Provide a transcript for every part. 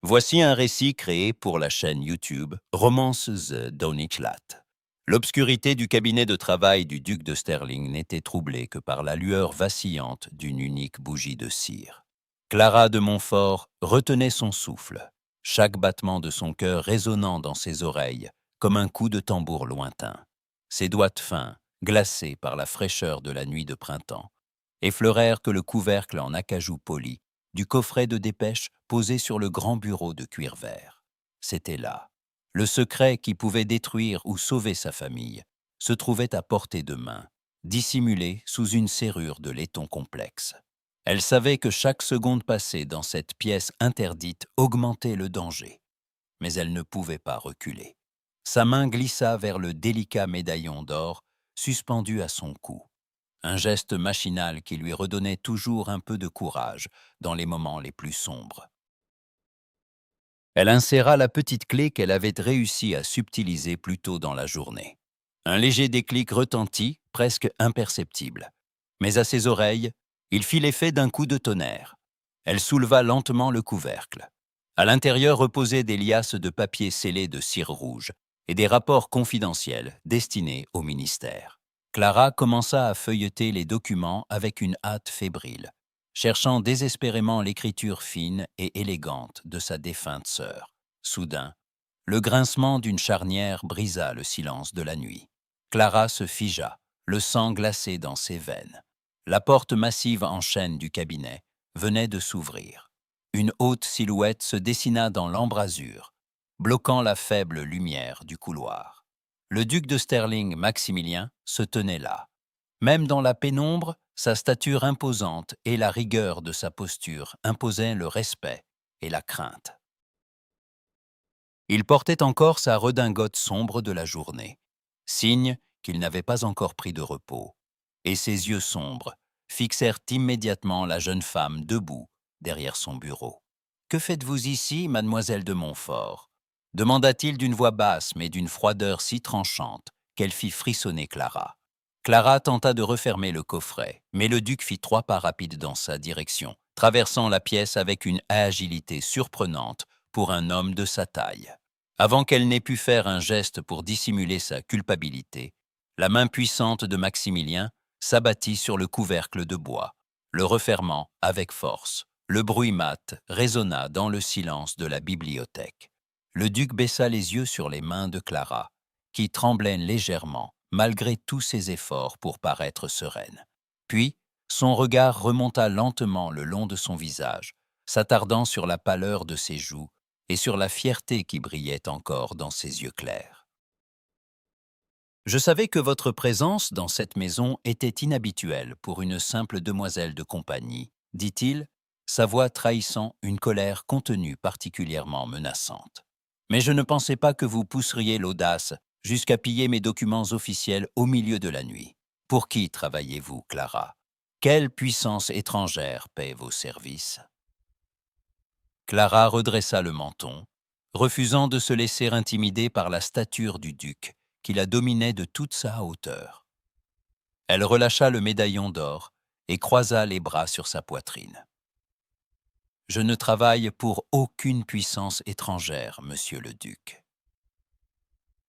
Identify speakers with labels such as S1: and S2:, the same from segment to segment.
S1: Voici un récit créé pour la chaîne YouTube Romances Donnichlat. L'obscurité du cabinet de travail du duc de Sterling n'était troublée que par la lueur vacillante d'une unique bougie de cire. Clara de Montfort retenait son souffle, chaque battement de son cœur résonnant dans ses oreilles comme un coup de tambour lointain. Ses doigts fins, glacés par la fraîcheur de la nuit de printemps, effleurèrent que le couvercle en acajou poli du coffret de dépêches posé sur le grand bureau de cuir vert. C'était là. Le secret qui pouvait détruire ou sauver sa famille se trouvait à portée de main, dissimulé sous une serrure de laiton complexe. Elle savait que chaque seconde passée dans cette pièce interdite augmentait le danger, mais elle ne pouvait pas reculer. Sa main glissa vers le délicat médaillon d'or suspendu à son cou. Un geste machinal qui lui redonnait toujours un peu de courage dans les moments les plus sombres. Elle inséra la petite clé qu'elle avait réussi à subtiliser plus tôt dans la journée. Un léger déclic retentit, presque imperceptible. Mais à ses oreilles, il fit l'effet d'un coup de tonnerre. Elle souleva lentement le couvercle. À l'intérieur reposaient des liasses de papier scellés de cire rouge et des rapports confidentiels destinés au ministère. Clara commença à feuilleter les documents avec une hâte fébrile, cherchant désespérément l'écriture fine et élégante de sa défunte sœur. Soudain, le grincement d'une charnière brisa le silence de la nuit. Clara se figea, le sang glacé dans ses veines. La porte massive en chêne du cabinet venait de s'ouvrir. Une haute silhouette se dessina dans l'embrasure, bloquant la faible lumière du couloir. Le duc de Sterling, Maximilien, se tenait là. Même dans la pénombre, sa stature imposante et la rigueur de sa posture imposaient le respect et la crainte. Il portait encore sa redingote sombre de la journée, signe qu'il n'avait pas encore pris de repos, et ses yeux sombres fixèrent immédiatement la jeune femme debout derrière son bureau. « Que faites-vous ici, mademoiselle de Montfort ?» demanda-t-il d'une voix basse mais d'une froideur si tranchante qu'elle fit frissonner Clara. Clara tenta de refermer le coffret, mais le duc fit 3 pas rapides dans sa direction, traversant la pièce avec une agilité surprenante pour un homme de sa taille. Avant qu'elle n'ait pu faire un geste pour dissimuler sa culpabilité, la main puissante de Maximilien s'abattit sur le couvercle de bois, le refermant avec force. Le bruit mat résonna dans le silence de la bibliothèque. Le duc baissa les yeux sur les mains de Clara, qui tremblaient légèrement, malgré tous ses efforts pour paraître sereine. Puis, son regard remonta lentement le long de son visage, s'attardant sur la pâleur de ses joues et sur la fierté qui brillait encore dans ses yeux clairs. « Je savais que votre présence dans cette maison était inhabituelle pour une simple demoiselle de compagnie, dit-il, sa voix trahissant une colère contenue particulièrement menaçante. Mais je ne pensais pas que vous pousseriez l'audace jusqu'à piller mes documents officiels au milieu de la nuit. Pour qui travaillez-vous, Clara? Quelle puissance étrangère paie vos services ?» Clara redressa le menton, refusant de se laisser intimider par la stature du duc, qui la dominait de toute sa hauteur. Elle relâcha le médaillon d'or et croisa les bras sur sa poitrine. « Je ne travaille pour aucune puissance étrangère, monsieur le duc.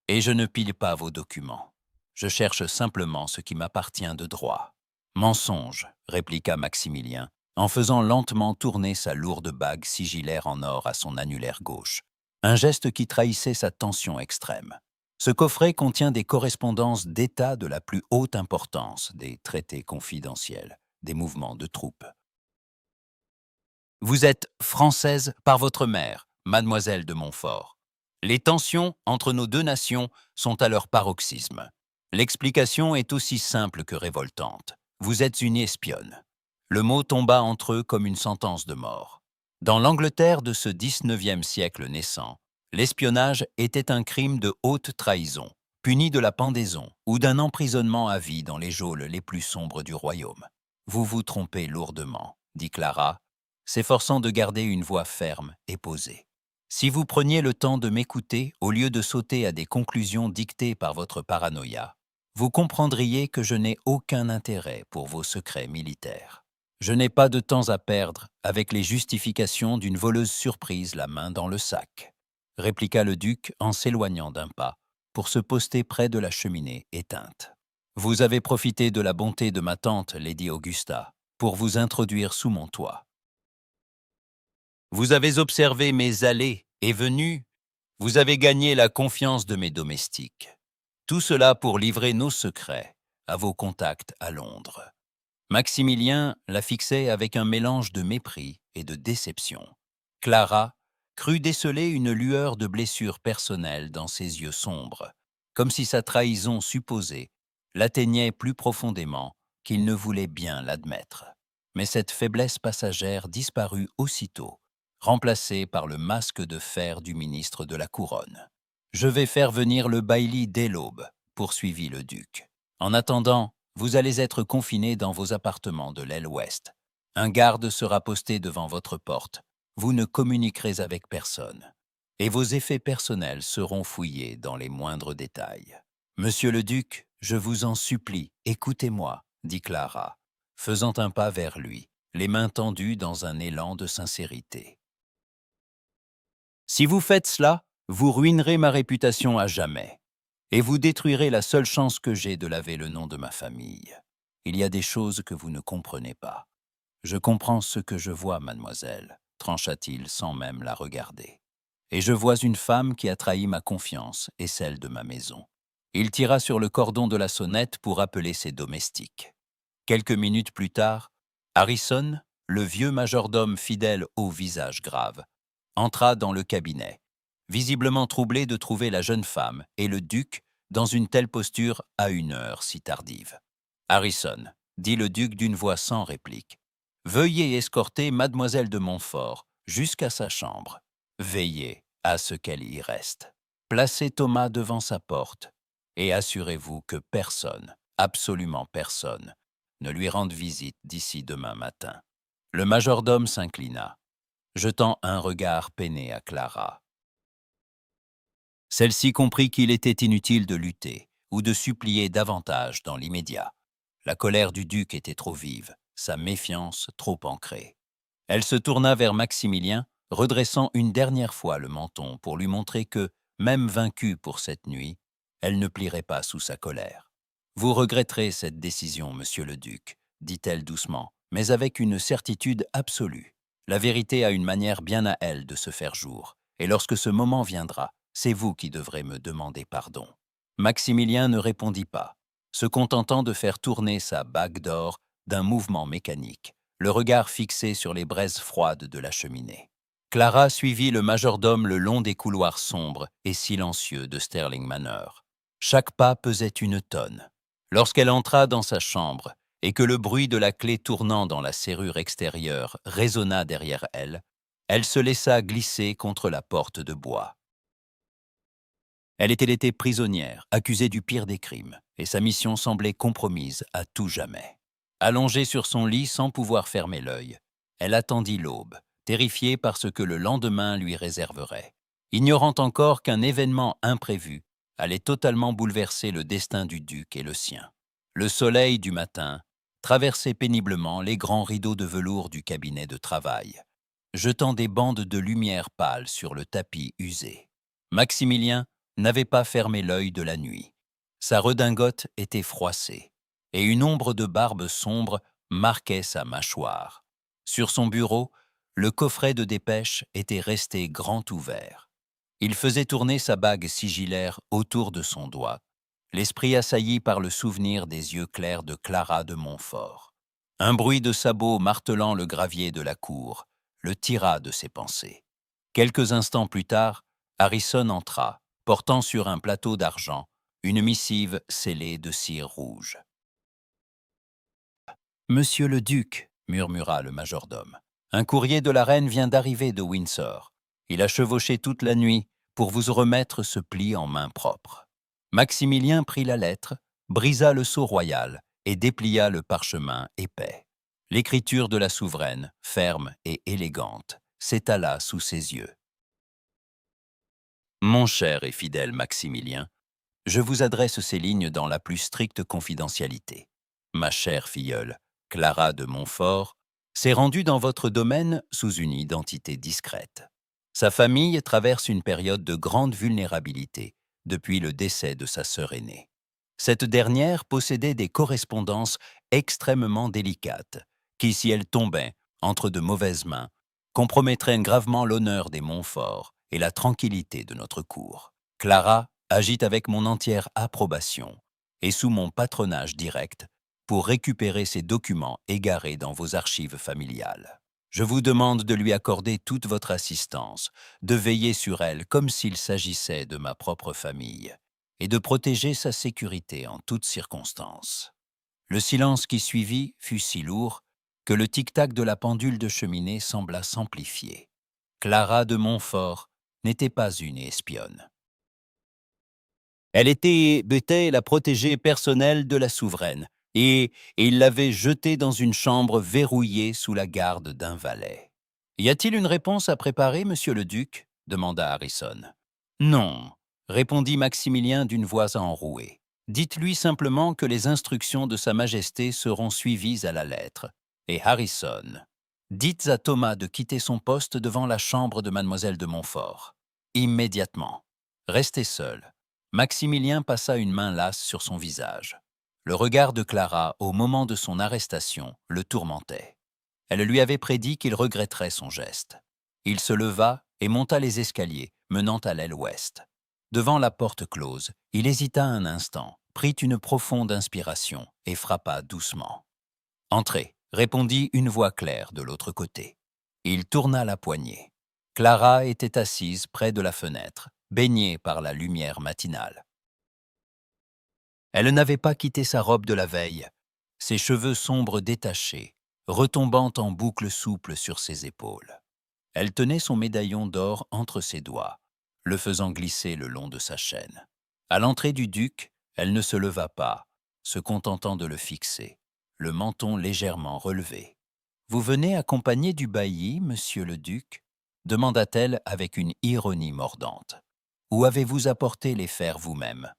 S1: Et je ne pille pas vos documents. Je cherche simplement ce qui m'appartient de droit. »« Mensonge, » répliqua Maximilien, en faisant lentement tourner sa lourde bague sigillaire en or à son annulaire gauche, un geste qui trahissait sa tension extrême. Ce coffret contient des correspondances d'État de la plus haute importance, des traités confidentiels, des mouvements de troupes. Vous êtes française par votre mère, mademoiselle de Montfort. Les tensions entre nos 2 nations sont à leur paroxysme. L'explication est aussi simple que révoltante. Vous êtes une espionne. Le mot tomba entre eux comme une sentence de mort. Dans l'Angleterre de ce 19e siècle naissant, l'espionnage était un crime de haute trahison, puni de la pendaison ou d'un emprisonnement à vie dans les geôles les plus sombres du royaume. Vous vous trompez lourdement, dit Clara, s'efforçant de garder une voix ferme et posée. Si vous preniez le temps de m'écouter au lieu de sauter à des conclusions dictées par votre paranoïa, vous comprendriez que je n'ai aucun intérêt pour vos secrets militaires. Je n'ai pas de temps à perdre avec les justifications d'une voleuse surprise la main dans le sac, répliqua le duc en s'éloignant d'un pas, pour se poster près de la cheminée éteinte. Vous avez profité de la bonté de ma tante, Lady Augusta, pour vous introduire sous mon toit. Vous avez observé mes allées et venues. Vous avez gagné la confiance de mes domestiques. Tout cela pour livrer nos secrets à vos contacts à Londres. Maximilien la fixait avec un mélange de mépris et de déception. Clara crut déceler une lueur de blessure personnelle dans ses yeux sombres, comme si sa trahison supposée l'atteignait plus profondément qu'il ne voulait bien l'admettre. Mais cette faiblesse passagère disparut aussitôt, remplacée par le masque de fer du ministre de la Couronne. « Je vais faire venir le bailli dès l'aube », poursuivit le duc. « En attendant, vous allez être confiné dans vos appartements de l'aile ouest. Un garde sera posté devant votre porte. Vous ne communiquerez avec personne. Et vos effets personnels seront fouillés dans les moindres détails. Monsieur le duc, je vous en supplie, écoutez-moi, dit Clara, faisant un pas vers lui, les mains tendues dans un élan de sincérité. Si vous faites cela, vous ruinerez ma réputation à jamais. Et vous détruirez la seule chance que j'ai de laver le nom de ma famille. Il y a des choses que vous ne comprenez pas. Je comprends ce que je vois, mademoiselle, trancha-t-il sans même la regarder. Et je vois une femme qui a trahi ma confiance et celle de ma maison. Il tira sur le cordon de la sonnette pour appeler ses domestiques. Quelques minutes plus tard, Harrison, le vieux majordome fidèle au visage grave, entra dans le cabinet, visiblement troublé de trouver la jeune femme et le duc dans une telle posture à une heure si tardive. « Harrison, » dit le duc d'une voix sans réplique, « veuillez escorter mademoiselle de Montfort jusqu'à sa chambre. Veillez à ce qu'elle y reste. Placez Thomas devant sa porte et assurez-vous que personne, absolument personne, ne lui rende visite d'ici demain matin. » Le majordome s'inclina, jetant un regard peiné à Clara. Celle-ci comprit qu'il était inutile de lutter ou de supplier davantage dans l'immédiat. La colère du duc était trop vive, sa méfiance trop ancrée. Elle se tourna vers Maximilien, redressant une dernière fois le menton pour lui montrer que, même vaincue pour cette nuit, elle ne plierait pas sous sa colère. « Vous regretterez cette décision, monsieur le duc, » dit-elle doucement, mais avec une certitude absolue. La vérité a une manière bien à elle de se faire jour, et lorsque ce moment viendra, c'est vous qui devrez me demander pardon. Maximilien ne répondit pas, se contentant de faire tourner sa bague d'or d'un mouvement mécanique, le regard fixé sur les braises froides de la cheminée. Clara suivit le majordome le long des couloirs sombres et silencieux de Sterling Manor. Chaque pas pesait une tonne. Lorsqu'elle entra dans sa chambre et que le bruit de la clé tournant dans la serrure extérieure résonna derrière elle, elle se laissa glisser contre la porte de bois. Elle était prisonnière, accusée du pire des crimes, et sa mission semblait compromise à tout jamais. Allongée sur son lit sans pouvoir fermer l'œil, elle attendit l'aube, terrifiée par ce que le lendemain lui réserverait, ignorant encore qu'un événement imprévu allait totalement bouleverser le destin du duc et le sien. Le soleil du matin traversait péniblement les grands rideaux de velours du cabinet de travail, jetant des bandes de lumière pâle sur le tapis usé. Maximilien n'avait pas fermé l'œil de la nuit. Sa redingote était froissée, et une ombre de barbe sombre marquait sa mâchoire. Sur son bureau, le coffret de dépêches était resté grand ouvert. Il faisait tourner sa bague sigillaire autour de son doigt, l'esprit assailli par le souvenir des yeux clairs de Clara de Montfort. Un bruit de sabots martelant le gravier de la cour le tira de ses pensées. Quelques instants plus tard, Harrison entra, portant sur un plateau d'argent une missive scellée de cire rouge. « Monsieur le duc, » murmura le majordome, « un courrier de la reine vient d'arriver de Windsor. Il a chevauché toute la nuit pour vous remettre ce pli en main propre. » Maximilien prit la lettre, brisa le sceau royal et déplia le parchemin épais. L'écriture de la souveraine, ferme et élégante, s'étala sous ses yeux. « Mon cher et fidèle Maximilien, je vous adresse ces lignes dans la plus stricte confidentialité. Ma chère filleule, Clara de Montfort, s'est rendu dans votre domaine sous une identité discrète. Sa famille traverse une période de grande vulnérabilité depuis le décès de sa sœur aînée. Cette dernière possédait des correspondances extrêmement délicates qui, si elles tombaient entre de mauvaises mains, compromettraient gravement l'honneur des Montfort et la tranquillité de notre cour. Clara agit avec mon entière approbation et sous mon patronage direct pour récupérer ces documents égarés dans vos archives familiales. Je vous demande de lui accorder toute votre assistance, de veiller sur elle comme s'il s'agissait de ma propre famille, et de protéger sa sécurité en toutes circonstances. Le silence qui suivit fut si lourd que le tic-tac de la pendule de cheminée sembla s'amplifier. Clara de Montfort n'était pas une espionne. Elle était la protégée personnelle de la souveraine, et il l'avait jetée dans une chambre verrouillée sous la garde d'un valet. Y a-t-il une réponse à préparer, monsieur le duc demanda Harrison. Non, répondit Maximilien d'une voix enrouée. Dites-lui simplement que les instructions de Sa Majesté seront suivies à la lettre. Et Harrison, dites à Thomas de quitter son poste devant la chambre de mademoiselle de Montfort. Immédiatement. Restez seul. Maximilien passa une main lasse sur son visage. Le regard de Clara, au moment de son arrestation, le tourmentait. Elle lui avait prédit qu'il regretterait son geste. Il se leva et monta les escaliers menant à l'aile ouest. Devant la porte close, il hésita un instant, prit une profonde inspiration et frappa doucement. « Entrez », répondit une voix claire de l'autre côté. Il tourna la poignée. Clara était assise près de la fenêtre, baignée par la lumière matinale. Elle n'avait pas quitté sa robe de la veille, ses cheveux sombres détachés, retombant en boucles souples sur ses épaules. Elle tenait son médaillon d'or entre ses doigts, le faisant glisser le long de sa chaîne. À l'entrée du duc, elle ne se leva pas, se contentant de le fixer, le menton légèrement relevé. « Vous venez accompagné du bailli, monsieur le duc ?» demanda-t-elle avec une ironie mordante. « Ou avez-vous apporté les fers vous-même »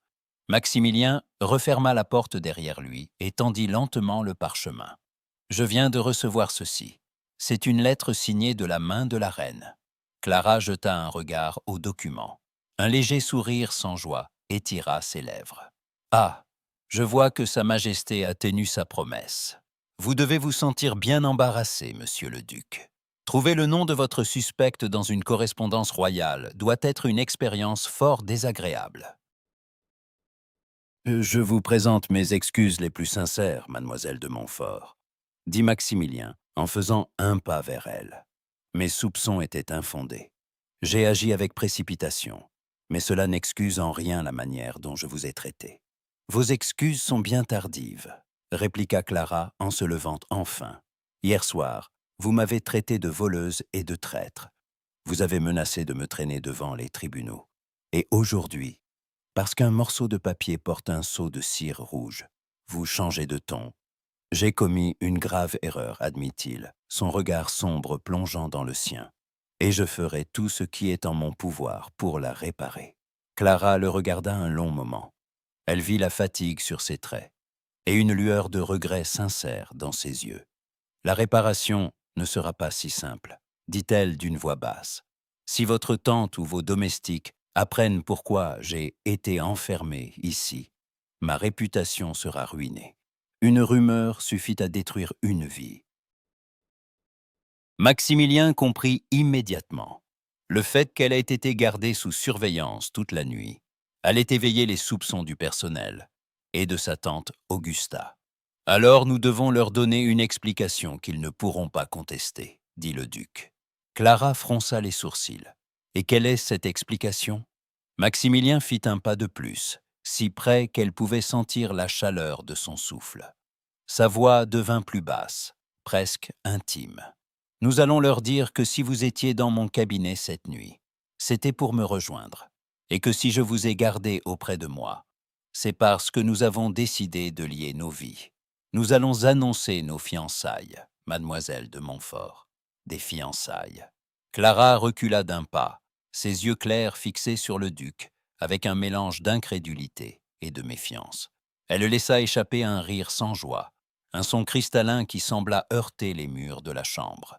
S1: Maximilien referma la porte derrière lui et tendit lentement le parchemin. « Je viens de recevoir ceci. C'est une lettre signée de la main de la reine. » Clara jeta un regard au document. Un léger sourire sans joie étira ses lèvres. « Ah, je vois que Sa Majesté a tenu sa promesse. Vous devez vous sentir bien embarrassé, monsieur le duc. Trouver le nom de votre suspecte dans une correspondance royale doit être une expérience fort désagréable. » Je vous présente mes excuses les plus sincères, mademoiselle de Montfort, dit Maximilien en faisant un pas vers elle. Mes soupçons étaient infondés. J'ai agi avec précipitation, mais cela n'excuse en rien la manière dont je vous ai traité. Vos excuses sont bien tardives, répliqua Clara en se levant enfin. Hier soir, vous m'avez traité de voleuse et de traître. Vous avez menacé de me traîner devant les tribunaux. Et aujourd'hui, parce qu'un morceau de papier porte un sceau de cire rouge, vous changez de ton. J'ai commis une grave erreur, admit-il, son regard sombre plongeant dans le sien. Et je ferai tout ce qui est en mon pouvoir pour la réparer. Clara le regarda un long moment. Elle vit la fatigue sur ses traits et une lueur de regret sincère dans ses yeux. La réparation ne sera pas si simple, dit-elle d'une voix basse. Si votre tante ou vos domestiques apprennent pourquoi j'ai été enfermée ici, ma réputation sera ruinée. Une rumeur suffit à détruire une vie. Maximilien comprit immédiatement. Le fait qu'elle ait été gardée sous surveillance toute la nuit allait éveiller les soupçons du personnel et de sa tante Augusta. « Alors nous devons leur donner une explication qu'ils ne pourront pas contester, » dit le duc. Clara fronça les sourcils. « Et quelle est cette explication ?» Maximilien fit un pas de plus, si près qu'elle pouvait sentir la chaleur de son souffle. Sa voix devint plus basse, presque intime. « Nous allons leur dire que si vous étiez dans mon cabinet cette nuit, c'était pour me rejoindre, et que si je vous ai gardé auprès de moi, c'est parce que nous avons décidé de lier nos vies. Nous allons annoncer nos fiançailles, mademoiselle de Montfort. Des fiançailles. » Clara recula d'un pas, ses yeux clairs fixés sur le duc, avec un mélange d'incrédulité et de méfiance. Elle laissa échapper un rire sans joie, un son cristallin qui sembla heurter les murs de la chambre.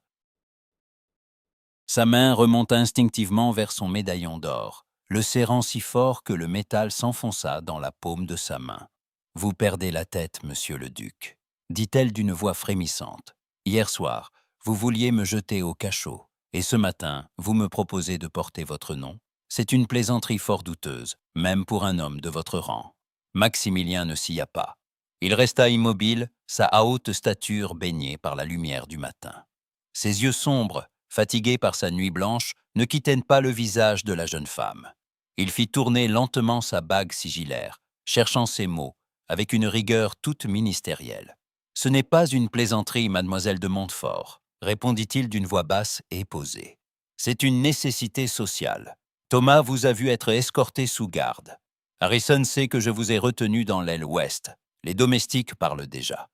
S1: Sa main remonta instinctivement vers son médaillon d'or, le serrant si fort que le métal s'enfonça dans la paume de sa main. « Vous perdez la tête, monsieur le duc, » dit-elle d'une voix frémissante. « Hier soir, vous vouliez me jeter au cachot, et ce matin, vous me proposez de porter votre nom. C'est une plaisanterie fort douteuse, même pour un homme de votre rang. » Maximilien ne s'y a pas. Il resta immobile, sa haute stature baignée par la lumière du matin. Ses yeux sombres, fatigué par sa nuit blanche, ne quittaient pas le visage de la jeune femme. Il fit tourner lentement sa bague sigillaire, cherchant ses mots, avec une rigueur toute ministérielle. « Ce n'est pas une plaisanterie, mademoiselle de Montfort, » répondit-il d'une voix basse et posée. « C'est une nécessité sociale. Thomas vous a vu être escorté sous garde. Harrison sait que je vous ai retenu dans l'aile ouest. Les domestiques parlent déjà. »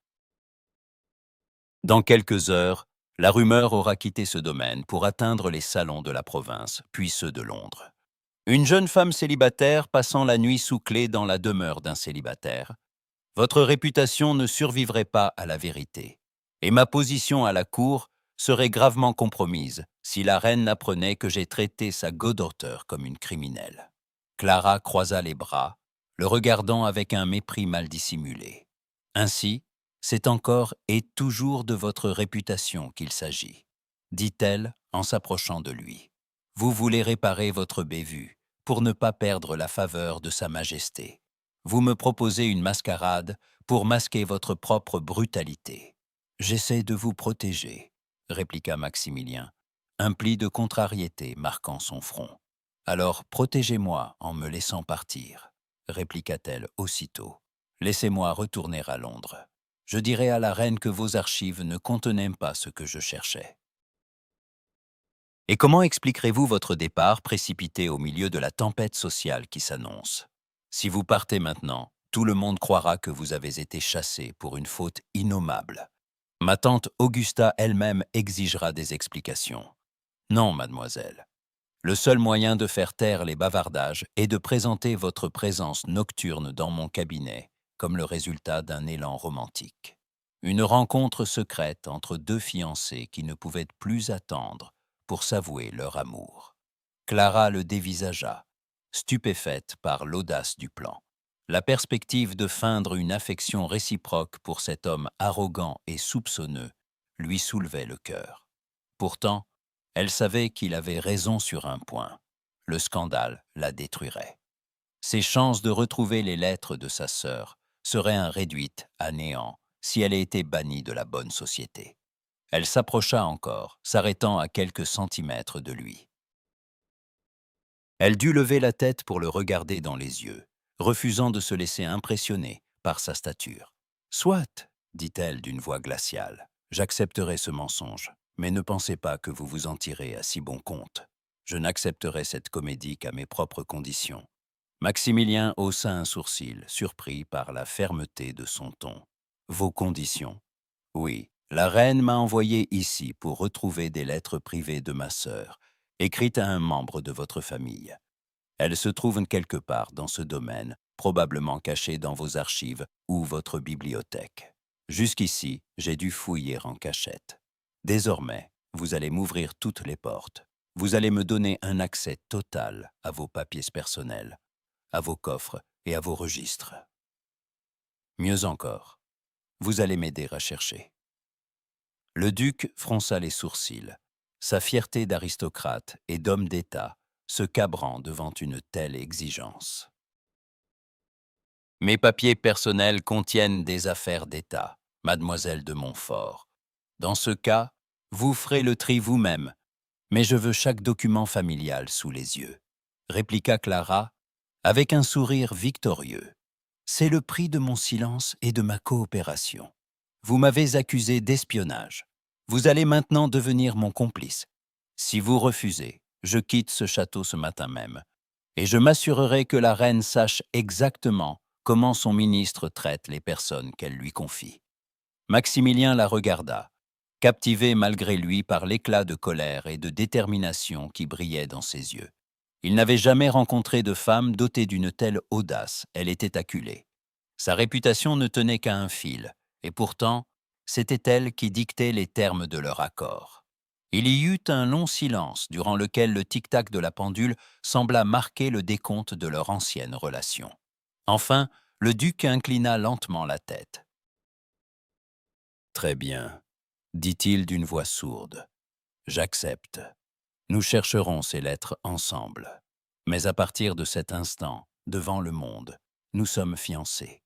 S1: Dans quelques heures, la rumeur aura quitté ce domaine pour atteindre les salons de la province, puis ceux de Londres. Une jeune femme célibataire passant la nuit sous clé dans la demeure d'un célibataire. Votre réputation ne survivrait pas à la vérité, et ma position à la cour serait gravement compromise si la reine apprenait que j'ai traité sa godauteur comme une criminelle. Clara croisa les bras, le regardant avec un mépris mal dissimulé. Ainsi, c'est encore et toujours de votre réputation qu'il s'agit, dit-elle en s'approchant de lui. Vous voulez réparer votre bévue pour ne pas perdre la faveur de Sa Majesté. Vous me proposez une mascarade pour masquer votre propre brutalité. J'essaie de vous protéger, répliqua Maximilien, un pli de contrariété marquant son front. Alors protégez-moi en me laissant partir, répliqua-t-elle aussitôt. Laissez-moi retourner à Londres. Je dirai à la reine que vos archives ne contenaient pas ce que je cherchais. Et comment expliquerez-vous votre départ précipité au milieu de la tempête sociale qui s'annonce? Si vous partez maintenant, tout le monde croira que vous avez été chassé pour une faute innommable. Ma tante Augusta elle-même exigera des explications. Non, mademoiselle. Le seul moyen de faire taire les bavardages est de présenter votre présence nocturne dans mon cabinet comme le résultat d'un élan romantique. Une rencontre secrète entre deux fiancés qui ne pouvaient plus attendre pour s'avouer leur amour. Clara le dévisagea, stupéfaite par l'audace du plan. La perspective de feindre une affection réciproque pour cet homme arrogant et soupçonneux lui soulevait le cœur. Pourtant, elle savait qu'il avait raison sur un point. Le scandale la détruirait. Ses chances de retrouver les lettres de sa sœur seraient réduites à néant si elle était bannie de la bonne société. Elle s'approcha encore, s'arrêtant à quelques centimètres de lui. Elle dut lever la tête pour le regarder dans les yeux, refusant de se laisser impressionner par sa stature. « Soit, dit-elle d'une voix glaciale, j'accepterai ce mensonge, mais ne pensez pas que vous vous en tirez à si bon compte. Je n'accepterai cette comédie qu'à mes propres conditions. » Maximilien haussa un sourcil, surpris par la fermeté de son ton. « Vos conditions? » ?»« Oui, la reine m'a envoyé ici pour retrouver des lettres privées de ma sœur, écrites à un membre de votre famille. Elles se trouvent quelque part dans ce domaine, probablement cachées dans vos archives ou votre bibliothèque. Jusqu'ici, j'ai dû fouiller en cachette. Désormais, vous allez m'ouvrir toutes les portes. Vous allez me donner un accès total à vos papiers personnels, à vos coffres et à vos registres. Mieux encore, vous allez m'aider à chercher. » Le duc fronça les sourcils, sa fierté d'aristocrate et d'homme d'État se cabrant devant une telle exigence. « Mes papiers personnels contiennent des affaires d'État, mademoiselle de Montfort. Dans ce cas, vous ferez le tri vous-même, mais je veux chaque document familial sous les yeux, » répliqua Clara avec un sourire victorieux. « C'est le prix de mon silence et de ma coopération. Vous m'avez accusé d'espionnage. Vous allez maintenant devenir mon complice. Si vous refusez, je quitte ce château ce matin même, et je m'assurerai que la reine sache exactement comment son ministre traite les personnes qu'elle lui confie. » Maximilien la regarda, captivé malgré lui par l'éclat de colère et de détermination qui brillait dans ses yeux. Il n'avait jamais rencontré de femme dotée d'une telle audace, elle était acculée. Sa réputation ne tenait qu'à un fil, et pourtant, c'était elle qui dictait les termes de leur accord. Il y eut un long silence durant lequel le tic-tac de la pendule sembla marquer le décompte de leur ancienne relation. Enfin, le duc inclina lentement la tête. « Très bien, » dit-il d'une voix sourde. « J'accepte. Nous chercherons ces lettres ensemble. Mais à partir de cet instant, devant le monde, nous sommes fiancés.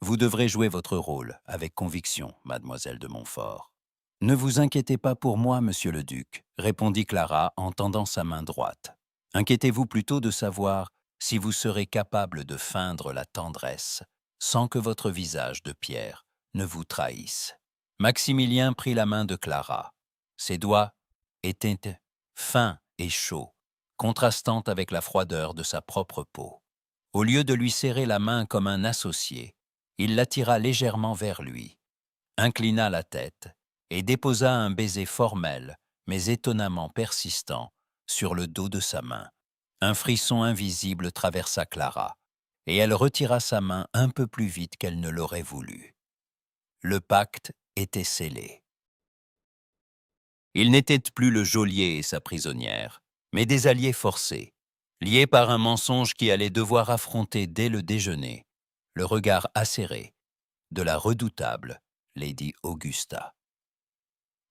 S1: Vous devrez jouer votre rôle avec conviction, mademoiselle de Montfort. »« Ne vous inquiétez pas pour moi, monsieur le duc, » répondit Clara en tendant sa main droite. « Inquiétez-vous plutôt de savoir si vous serez capable de feindre la tendresse sans que votre visage de pierre ne vous trahisse. » Maximilien prit la main de Clara. Ses doigts étaient fins et chauds, contrastant avec la froideur de sa propre peau. Au lieu de lui serrer la main comme un associé, il l'attira légèrement vers lui, inclina la tête et déposa un baiser formel, mais étonnamment persistant, sur le dos de sa main. Un frisson invisible traversa Clara, et elle retira sa main un peu plus vite qu'elle ne l'aurait voulu. Le pacte était scellé. Ils n'étaient plus le geôlier et sa prisonnière, mais des alliés forcés, liés par un mensonge qui allait devoir affronter dès le déjeuner le regard acéré de la redoutable Lady Augusta.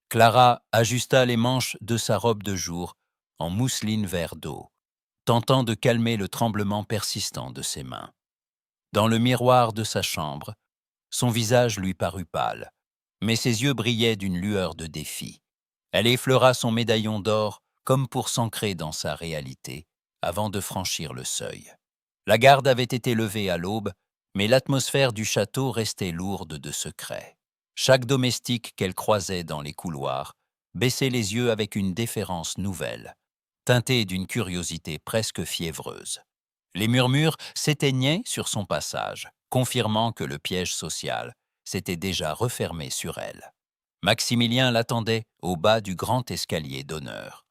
S1: Clara ajusta les manches de sa robe de jour en mousseline vert d'eau, tentant de calmer le tremblement persistant de ses mains. Dans le miroir de sa chambre, son visage lui parut pâle, mais ses yeux brillaient d'une lueur de défi. Elle effleura son médaillon d'or comme pour s'ancrer dans sa réalité avant de franchir le seuil. La garde avait été levée à l'aube, mais l'atmosphère du château restait lourde de secrets. Chaque domestique qu'elle croisait dans les couloirs baissait les yeux avec une déférence nouvelle, teintée d'une curiosité presque fiévreuse. Les murmures s'éteignaient sur son passage, confirmant que le piège social s'était déjà refermé sur elle. Maximilien l'attendait au bas du grand escalier d'honneur.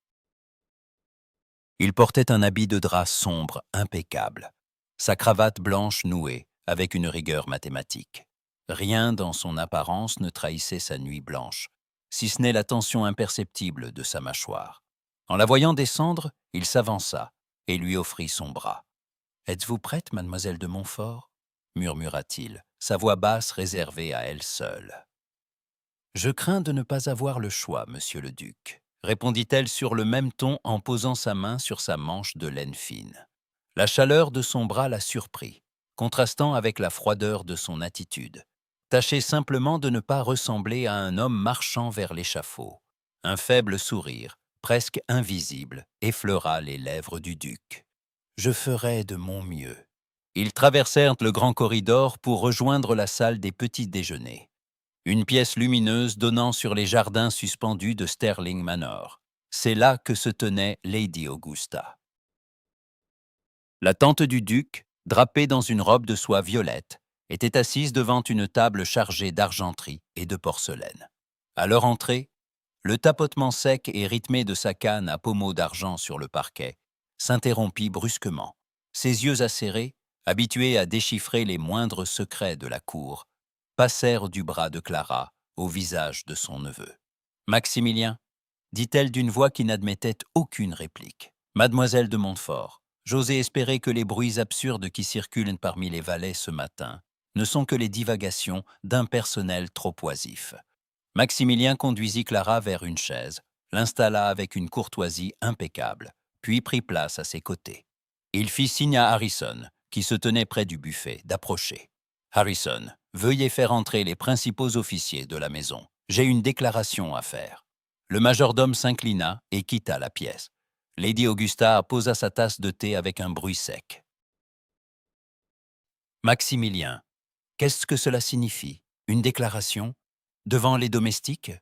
S1: Il portait un habit de drap sombre, impeccable, sa cravate blanche nouée avec une rigueur mathématique. Rien dans son apparence ne trahissait sa nuit blanche, si ce n'est la tension imperceptible de sa mâchoire. En la voyant descendre, il s'avança et lui offrit son bras. « Êtes-vous prête, mademoiselle de Montfort ?» murmura-t-il, sa voix basse réservée à elle seule. « Je crains de ne pas avoir le choix, monsieur le duc, » répondit-elle sur le même ton en posant sa main sur sa manche de laine fine. La chaleur de son bras la surprit, contrastant avec la froideur de son attitude. Tâchez simplement de ne pas ressembler à un homme marchant vers l'échafaud. Un faible sourire, presque invisible, effleura les lèvres du duc. « Je ferai de mon mieux. » Ils traversèrent le grand corridor pour rejoindre la salle des petits déjeuners. Une pièce lumineuse donnant sur les jardins suspendus de Sterling Manor. C'est là que se tenait Lady Augusta. La tante du duc, drapée dans une robe de soie violette, était assise devant une table chargée d'argenterie et de porcelaine. À leur entrée, le tapotement sec et rythmé de sa canne à pommeau d'argent sur le parquet s'interrompit brusquement. Ses yeux acérés, habitués à déchiffrer les moindres secrets de la cour, passèrent du bras de Clara au visage de son neveu. « Maximilien, » dit-elle d'une voix qui n'admettait aucune réplique. « Mademoiselle de Montfort, j'osais espérer que les bruits absurdes qui circulent parmi les valets ce matin ne sont que les divagations d'un personnel trop oisif. » Maximilien conduisit Clara vers une chaise, l'installa avec une courtoisie impeccable, puis prit place à ses côtés. Il fit signe à Harrison, qui se tenait près du buffet, d'approcher. « Harrison, veuillez faire entrer les principaux officiers de la maison. J'ai une déclaration à faire. » Le majordome s'inclina et quitta la pièce. Lady Augusta posa sa tasse de thé avec un bruit sec. « Maximilien, qu'est-ce que cela signifie? Une déclaration? Devant les domestiques ?»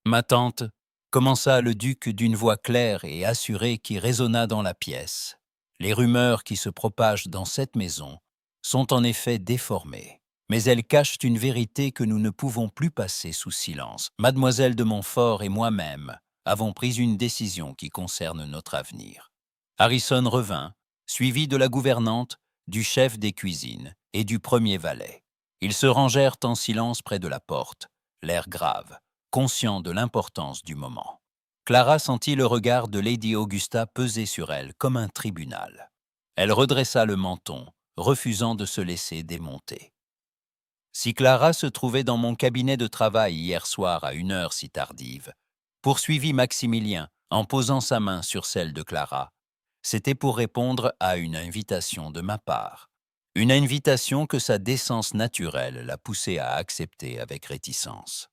S1: Ma tante, commença le duc d'une voix claire et assurée qui résonna dans la pièce. Les rumeurs qui se propagent dans cette maison sont en effet déformées, mais elles cachent une vérité que nous ne pouvons plus passer sous silence. Mademoiselle de Montfort et moi-même avons pris une décision qui concerne notre avenir. Harrison revint, suivi de la gouvernante, du chef des cuisines et du premier valet. Ils se rangèrent en silence près de la porte, l'air grave, conscient de l'importance du moment. Clara sentit le regard de Lady Augusta peser sur elle comme un tribunal. Elle redressa le menton, refusant de se laisser démonter. Si Clara se trouvait dans mon cabinet de travail hier soir à une heure si tardive, poursuivit Maximilien en posant sa main sur celle de Clara, c'était pour répondre à une invitation de ma part. Une invitation que sa décence naturelle l'a poussée à accepter avec réticence.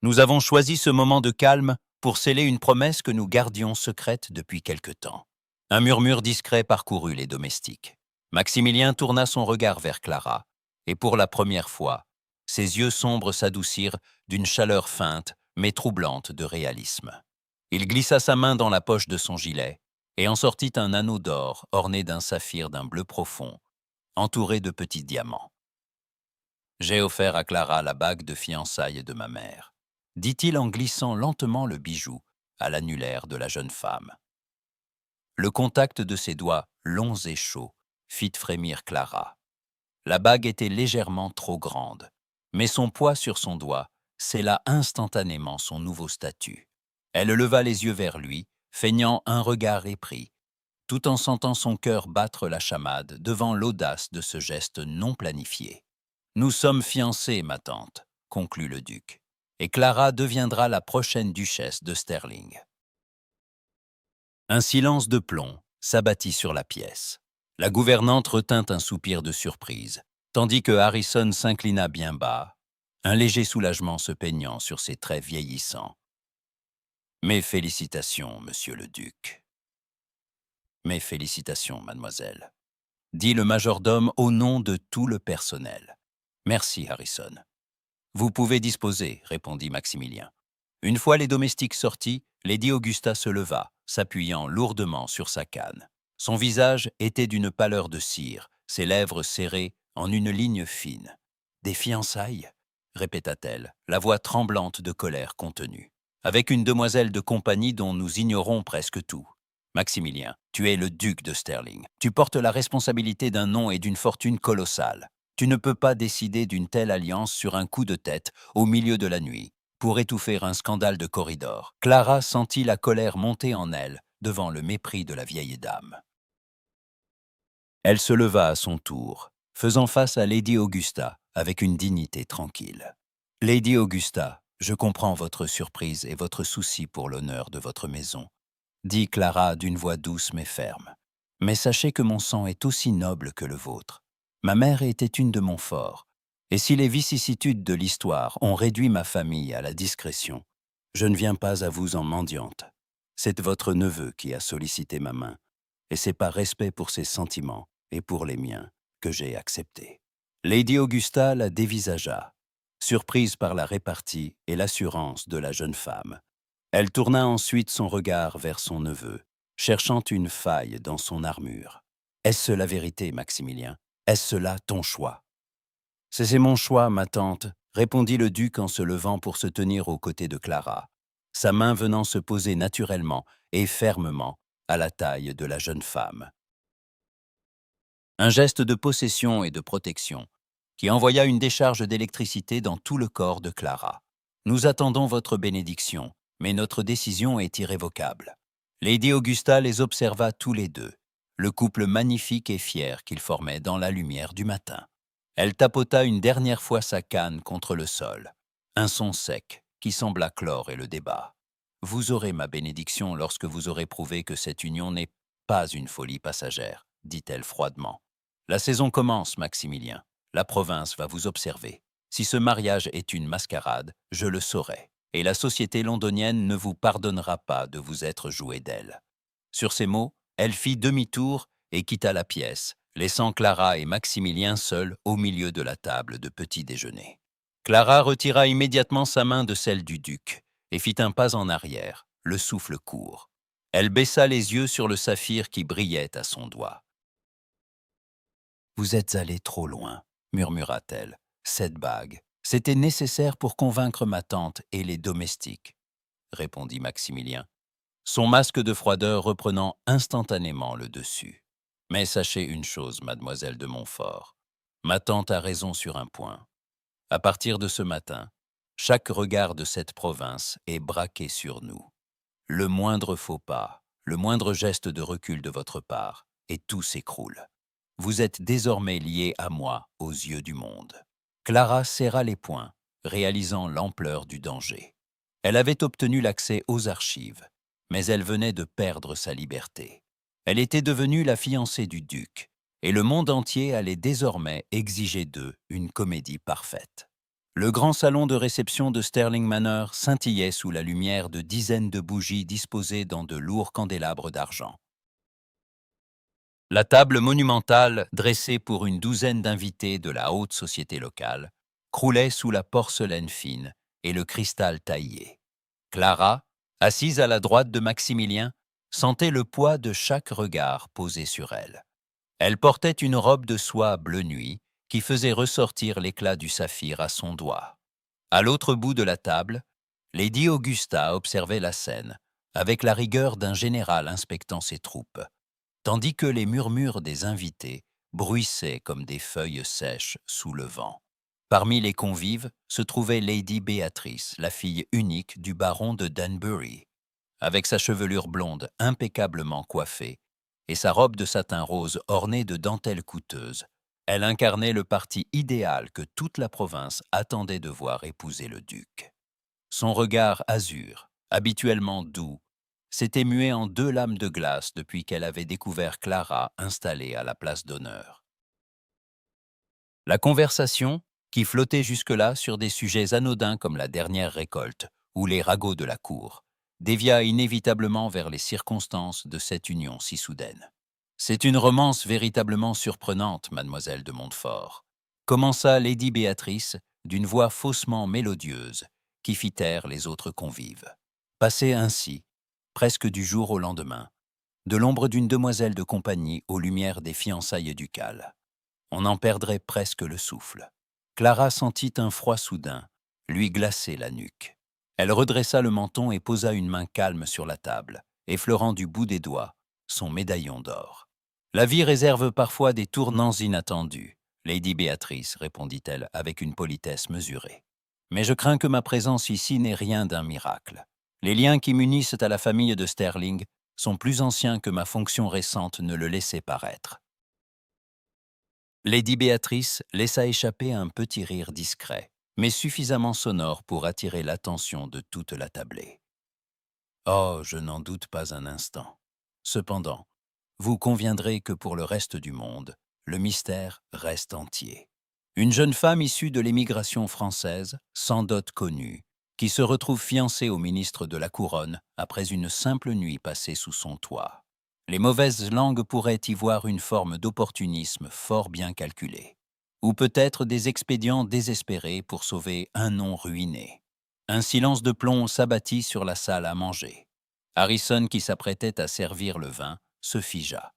S1: Nous avons choisi ce moment de calme pour sceller une promesse que nous gardions secrète depuis quelque temps. Un murmure discret parcourut les domestiques. Maximilien tourna son regard vers Clara, et pour la première fois, ses yeux sombres s'adoucirent d'une chaleur feinte mais troublante de réalisme. Il glissa sa main dans la poche de son gilet et en sortit un anneau d'or orné d'un saphir d'un bleu profond, entouré de petits diamants. « J'ai offert à Clara la bague de fiançailles de ma mère, » dit-il en glissant lentement le bijou à l'annulaire de la jeune femme. Le contact de ses doigts, longs et chauds, fit frémir Clara. La bague était légèrement trop grande, mais son poids sur son doigt scella instantanément son nouveau statut. Elle leva les yeux vers lui, feignant un regard épris, tout en sentant son cœur battre la chamade devant l'audace de ce geste non planifié. « Nous sommes fiancés, ma tante, » conclut le duc, « et Clara deviendra la prochaine duchesse de Sterling. » Un silence de plomb s'abattit sur la pièce. La gouvernante retint un soupir de surprise, tandis que Harrison s'inclina bien bas, un léger soulagement se peignant sur ses traits vieillissants. « Mes félicitations, monsieur le duc. »« Mes félicitations, mademoiselle, » dit le majordome au nom de tout le personnel. « Merci, Harrison. »« Vous pouvez disposer, » répondit Maximilien. Une fois les domestiques sortis, Lady Augusta se leva, s'appuyant lourdement sur sa canne. Son visage était d'une pâleur de cire, ses lèvres serrées en une ligne fine. « Des fiançailles » répéta-t-elle, la voix tremblante de colère contenue. « Avec une demoiselle de compagnie dont nous ignorons presque tout. Maximilien, tu es le duc de Sterling. Tu portes la responsabilité d'un nom et d'une fortune colossale. Tu ne peux pas décider d'une telle alliance sur un coup de tête au milieu de la nuit, pour étouffer un scandale de corridor. » Clara sentit la colère monter en elle devant le mépris de la vieille dame. Elle se leva à son tour, faisant face à Lady Augusta avec une dignité tranquille. « Lady Augusta, je comprends votre surprise et votre souci pour l'honneur de votre maison, » dit Clara d'une voix douce mais ferme. « Mais sachez que mon sang est aussi noble que le vôtre. Ma mère était une de Montfort, et si les vicissitudes de l'histoire ont réduit ma famille à la discrétion, je ne viens pas à vous en mendiante. C'est votre neveu qui a sollicité ma main, et c'est par respect pour ses sentiments et pour les miens que j'ai accepté. » Lady Augusta la dévisagea, surprise par la répartie et l'assurance de la jeune femme. Elle tourna ensuite son regard vers son neveu, cherchant une faille dans son armure. « Est-ce la vérité, Maximilien? Est-ce là ton choix? » « C'est mon choix, ma tante, » répondit le duc en se levant pour se tenir aux côtés de Clara, sa main venant se poser naturellement et fermement à la taille de la jeune femme. Un geste de possession et de protection qui envoya une décharge d'électricité dans tout le corps de Clara. « Nous attendons votre bénédiction, mais notre décision est irrévocable. » Lady Augusta les observa tous les deux, le couple magnifique et fier qu'ils formaient dans la lumière du matin. Elle tapota une dernière fois sa canne contre le sol, un son sec qui sembla clore le débat. « Vous aurez ma bénédiction lorsque vous aurez prouvé que cette union n'est pas une folie passagère, » dit-elle froidement. « La saison commence, Maximilien. La province va vous observer. Si ce mariage est une mascarade, je le saurai, et la société londonienne ne vous pardonnera pas de vous être joué d'elle. » Sur ces mots, elle fit demi-tour et quitta la pièce, laissant Clara et Maximilien seuls au milieu de la table de petit déjeuner. Clara retira immédiatement sa main de celle du duc et fit un pas en arrière, le souffle court. Elle baissa les yeux sur le saphir qui brillait à son doigt. « Vous êtes allé trop loin, » murmura-t-elle. « Cette bague, c'était nécessaire pour convaincre ma tante et les domestiques, » répondit Maximilien, son masque de froideur reprenant instantanément le dessus. « Mais sachez une chose, mademoiselle de Montfort, ma tante a raison sur un point. À partir de ce matin, chaque regard de cette province est braqué sur nous. Le moindre faux pas, le moindre geste de recul de votre part, et tout s'écroule. Vous êtes désormais lié à moi aux yeux du monde. » Clara serra les poings, réalisant l'ampleur du danger. Elle avait obtenu l'accès aux archives, mais elle venait de perdre sa liberté. Elle était devenue la fiancée du duc, et le monde entier allait désormais exiger d'eux une comédie parfaite. Le grand salon de réception de Sterling Manor scintillait sous la lumière de dizaines de bougies disposées dans de lourds candélabres d'argent. La table monumentale, dressée pour une douzaine d'invités de la haute société locale, croulait sous la porcelaine fine et le cristal taillé. Clara, assise à la droite de Maximilien, sentait le poids de chaque regard posé sur elle. Elle portait une robe de soie bleu nuit qui faisait ressortir l'éclat du saphir à son doigt. À l'autre bout de la table, Lady Augusta observait la scène, avec la rigueur d'un général inspectant ses troupes, tandis que les murmures des invités bruissaient comme des feuilles sèches sous le vent. Parmi les convives se trouvait Lady Béatrice, la fille unique du baron de Danbury. Avec sa chevelure blonde impeccablement coiffée et sa robe de satin rose ornée de dentelles coûteuses, elle incarnait le parti idéal que toute la province attendait de voir épouser le duc. Son regard azur, habituellement doux, s'était mué en deux lames de glace depuis qu'elle avait découvert Clara installée à la place d'honneur. La conversation, qui flottait jusque-là sur des sujets anodins comme la dernière récolte ou les ragots de la cour, dévia inévitablement vers les circonstances de cette union si soudaine. « C'est une romance véritablement surprenante, mademoiselle de Montfort », commença Lady Béatrice d'une voix faussement mélodieuse qui fit taire les autres convives. Passé ainsi, presque du jour au lendemain, de l'ombre d'une demoiselle de compagnie aux lumières des fiançailles ducales. On en perdrait presque le souffle. Clara sentit un froid soudain lui glacer la nuque. Elle redressa le menton et posa une main calme sur la table, effleurant du bout des doigts son médaillon d'or. « La vie réserve parfois des tournants inattendus, Lady Béatrice, répondit-elle avec une politesse mesurée. Mais je crains que ma présence ici n'ait rien d'un miracle. Les liens qui m'unissent à la famille de Sterling sont plus anciens que ma fonction récente ne le laissait paraître. » Lady Béatrice laissa échapper un petit rire discret, mais suffisamment sonore pour attirer l'attention de toute la tablée. « Oh, je n'en doute pas un instant. Cependant, vous conviendrez que pour le reste du monde, le mystère reste entier. Une jeune femme issue de l'émigration française, sans dot connue, qui se retrouve fiancée au ministre de la Couronne après une simple nuit passée sous son toit. Les mauvaises langues pourraient y voir une forme d'opportunisme fort bien calculée, ou peut-être des expédients désespérés pour sauver un nom ruiné. » Un silence de plomb s'abattit sur la salle à manger. Harrison, qui s'apprêtait à servir le vin, se figea.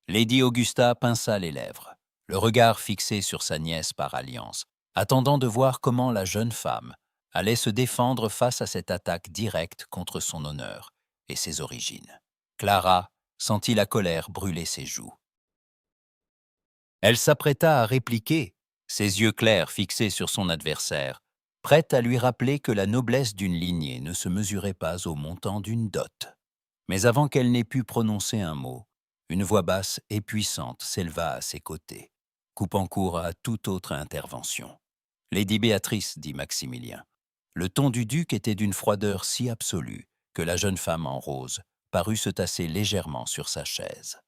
S1: Lady Augusta pinça les lèvres, le regard fixé sur sa nièce par alliance, attendant de voir comment la jeune femme allait se défendre face à cette attaque directe contre son honneur et ses origines. Clara sentit la colère brûler ses joues. Elle s'apprêta à répliquer, ses yeux clairs fixés sur son adversaire, prête à lui rappeler que la noblesse d'une lignée ne se mesurait pas au montant d'une dot. Mais avant qu'elle n'ait pu prononcer un mot, une voix basse et puissante s'éleva à ses côtés, coupant court à toute autre intervention. « Lady Béatrice, dit Maximilien. » Le ton du duc était d'une froideur si absolue que la jeune femme en rose parut se tasser légèrement sur sa chaise.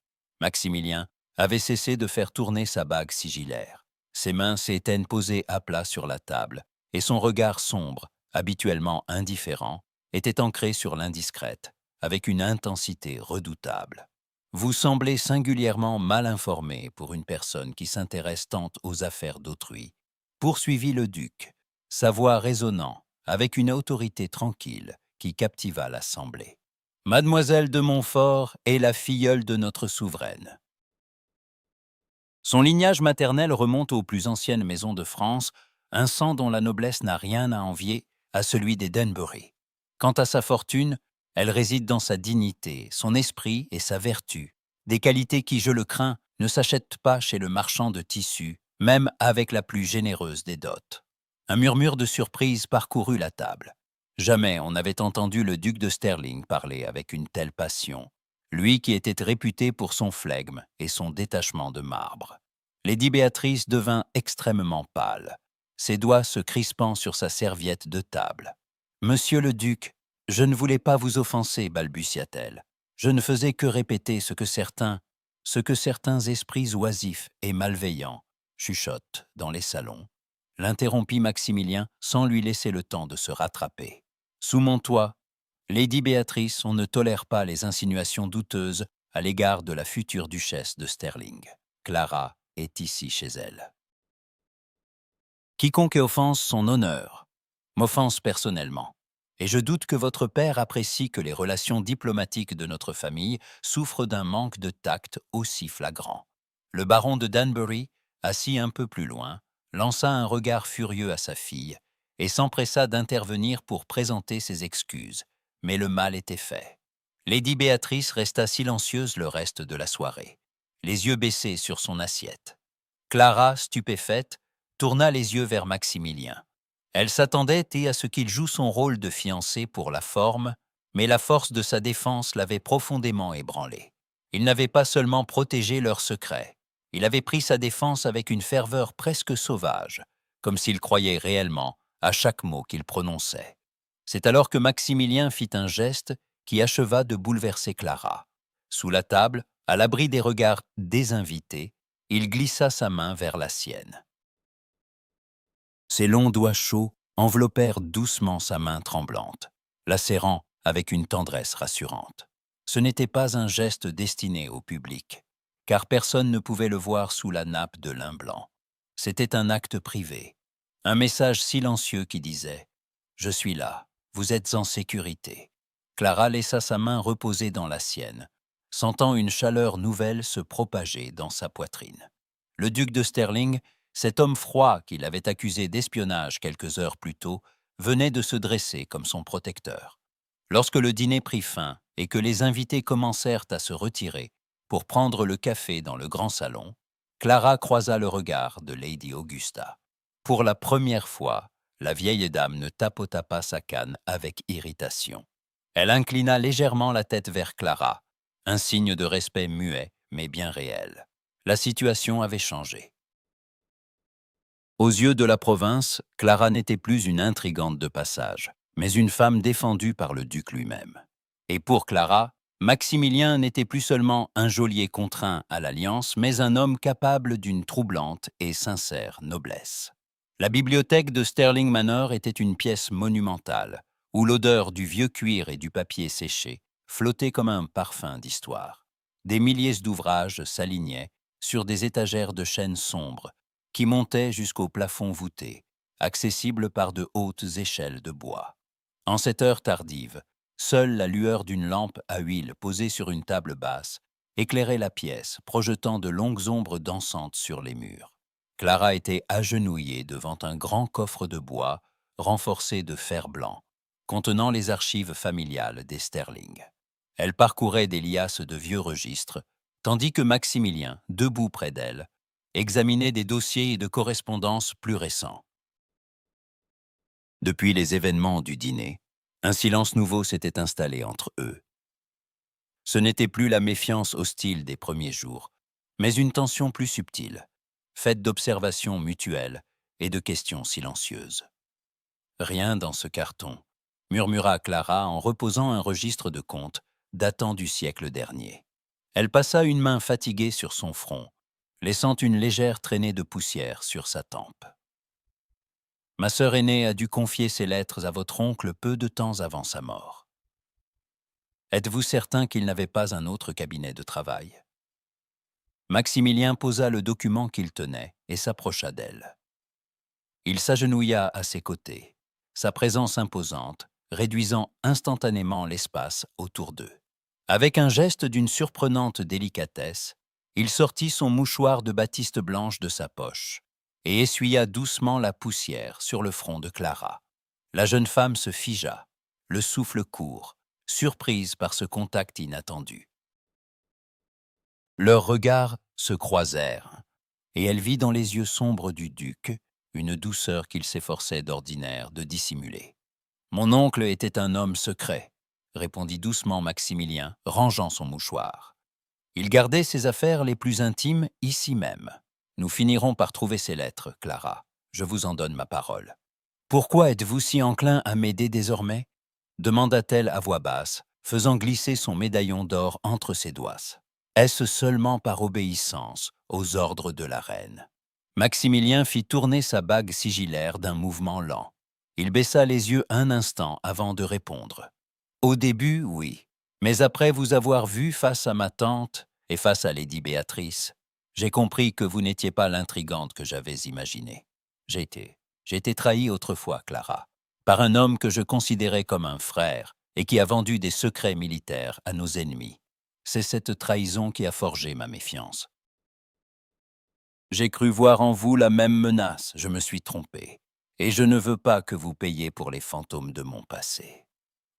S1: Maximilien avait cessé de faire tourner sa bague sigillaire. Ses mains s'étaient posées à plat sur la table, et son regard sombre, habituellement indifférent, était ancré sur l'indiscrète, avec une intensité redoutable. « Vous semblez singulièrement mal informé pour une personne qui s'intéresse tant aux affaires d'autrui, » poursuivit le duc, sa voix résonnant, avec une autorité tranquille qui captiva l'assemblée. « Mademoiselle de Montfort est la filleule de notre souveraine. Son lignage maternel remonte aux plus anciennes maisons de France, un sang dont la noblesse n'a rien à envier à celui des Danbury. Quant à sa fortune, elle réside dans sa dignité, son esprit et sa vertu, des qualités qui, je le crains, ne s'achètent pas chez le marchand de tissus, même avec la plus généreuse des dots. Un murmure de surprise parcourut la table. Jamais on n'avait entendu le duc de Sterling parler avec une telle passion, lui qui était réputé pour son flegme et son détachement de marbre. Lady Béatrice devint extrêmement pâle, ses doigts se crispant sur sa serviette de table. « Monsieur le duc, je ne voulais pas vous offenser, balbutia-t-elle. Je ne faisais que répéter ce que certains esprits oisifs et malveillants chuchotent dans les salons. » L'interrompit Maximilien sans lui laisser le temps de se rattraper. « Sous mon toit, Lady Béatrice, on ne tolère pas les insinuations douteuses à l'égard de la future duchesse de Sterling. Clara est ici chez elle. Quiconque offense son honneur m'offense personnellement, et je doute que votre père apprécie que les relations diplomatiques de notre famille souffrent d'un manque de tact aussi flagrant. » Le baron de Danbury, assis un peu plus loin, lança un regard furieux à sa fille et s'empressa d'intervenir pour présenter ses excuses, mais le mal était fait. Lady Béatrice resta silencieuse le reste de la soirée, les yeux baissés sur son assiette. Clara, stupéfaite, tourna les yeux vers Maximilien. Elle s'attendait à ce qu'il joue son rôle de fiancé pour la forme, mais la force de sa défense l'avait profondément ébranlé. Il n'avait pas seulement protégé leur secret, il avait pris sa défense avec une ferveur presque sauvage, comme s'il croyait réellement à chaque mot qu'il prononçait. C'est alors que Maximilien fit un geste qui acheva de bouleverser Clara. Sous la table, à l'abri des regards des invités, il glissa sa main vers la sienne. Ses longs doigts chauds enveloppèrent doucement sa main tremblante, la serrant avec une tendresse rassurante. Ce n'était pas un geste destiné au public, car personne ne pouvait le voir sous la nappe de lin blanc. C'était un acte privé, un message silencieux qui disait « Je suis là, vous êtes en sécurité ». Clara laissa sa main reposer dans la sienne, sentant une chaleur nouvelle se propager dans sa poitrine. Le duc de Sterling, cet homme froid qui l'avait accusé d'espionnage quelques heures plus tôt, venait de se dresser comme son protecteur. Lorsque le dîner prit fin et que les invités commencèrent à se retirer pour prendre le café dans le grand salon, Clara croisa le regard de Lady Augusta. Pour la première fois, la vieille dame ne tapota pas sa canne avec irritation. Elle inclina légèrement la tête vers Clara, un signe de respect muet mais bien réel. La situation avait changé. Aux yeux de la province, Clara n'était plus une intrigante de passage, mais une femme défendue par le duc lui-même. Et pour Clara, Maximilien n'était plus seulement un geôlier contraint à l'alliance, mais un homme capable d'une troublante et sincère noblesse. La bibliothèque de Sterling Manor était une pièce monumentale, où l'odeur du vieux cuir et du papier séché flottait comme un parfum d'histoire. Des milliers d'ouvrages s'alignaient sur des étagères de chêne sombre, qui montaient jusqu'au plafond voûté, accessible par de hautes échelles de bois. En cette heure tardive, seule la lueur d'une lampe à huile posée sur une table basse éclairait la pièce, projetant de longues ombres dansantes sur les murs. Clara était agenouillée devant un grand coffre de bois renforcé de fer blanc, contenant les archives familiales des Sterling. Elle parcourait des liasses de vieux registres, tandis que Maximilien, debout près d'elle, examinait des dossiers et de correspondances plus récents. Depuis les événements du dîner, un silence nouveau s'était installé entre eux. Ce n'était plus la méfiance hostile des premiers jours, mais une tension plus subtile, faite d'observations mutuelles et de questions silencieuses. « Rien dans ce carton », murmura Clara en reposant un registre de comptes datant du siècle dernier. Elle passa une main fatiguée sur son front, laissant une légère traînée de poussière sur sa tempe. « Ma sœur aînée a dû confier ses lettres à votre oncle peu de temps avant sa mort. Êtes-vous certain qu'il n'avait pas un autre cabinet de travail ?» Maximilien posa le document qu'il tenait et s'approcha d'elle. Il s'agenouilla à ses côtés, sa présence imposante, réduisant instantanément l'espace autour d'eux. Avec un geste d'une surprenante délicatesse, il sortit son mouchoir de batiste blanche de sa poche et essuya doucement la poussière sur le front de Clara. La jeune femme se figea, le souffle court, surprise par ce contact inattendu. Leurs regards se croisèrent, et elle vit dans les yeux sombres du duc une douceur qu'il s'efforçait d'ordinaire de dissimuler. « Mon oncle était un homme secret », répondit doucement Maximilien, rangeant son mouchoir. « Il gardait ses affaires les plus intimes ici même. Nous finirons par trouver ces lettres, Clara. Je vous en donne ma parole. »« Pourquoi êtes-vous si enclin à m'aider désormais ?» demanda-t-elle à voix basse, faisant glisser son médaillon d'or entre ses doigts. « Est-ce seulement par obéissance aux ordres de la reine ?» Maximilien fit tourner sa bague sigillaire d'un mouvement lent. Il baissa les yeux un instant avant de répondre. « Au début, oui. Mais après vous avoir vu face à ma tante et face à Lady Béatrice, j'ai compris que vous n'étiez pas l'intrigante que j'avais imaginée. J'ai été trahi autrefois, Clara, par un homme que je considérais comme un frère et qui a vendu des secrets militaires à nos ennemis. C'est cette trahison qui a forgé ma méfiance. J'ai cru voir en vous la même menace, je me suis trompé, et je ne veux pas que vous payiez pour les fantômes de mon passé. »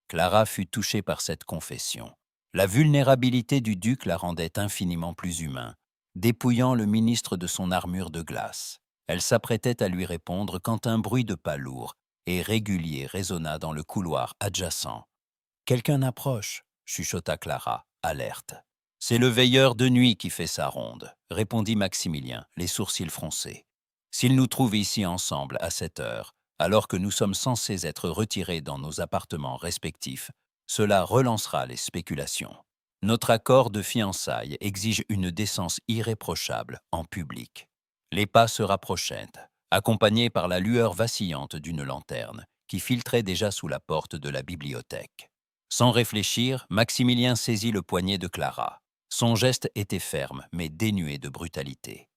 S1: Clara fut touchée par cette confession. La vulnérabilité du duc la rendait infiniment plus humain, dépouillant le ministre de son armure de glace. Elle s'apprêtait à lui répondre quand un bruit de pas lourd et régulier résonna dans le couloir adjacent. « Quelqu'un approche » chuchota Clara, alerte. « C'est le veilleur de nuit qui fait sa ronde » répondit Maximilien, les sourcils froncés. « S'il nous trouve ici ensemble à cette heure, alors que nous sommes censés être retirés dans nos appartements respectifs, cela relancera les spéculations. Notre accord de fiançailles exige une décence irréprochable en public. » Les pas se rapprochaient, accompagnés par la lueur vacillante d'une lanterne qui filtrait déjà sous la porte de la bibliothèque. Sans réfléchir, Maximilien saisit le poignet de Clara. Son geste était ferme, mais dénué de brutalité.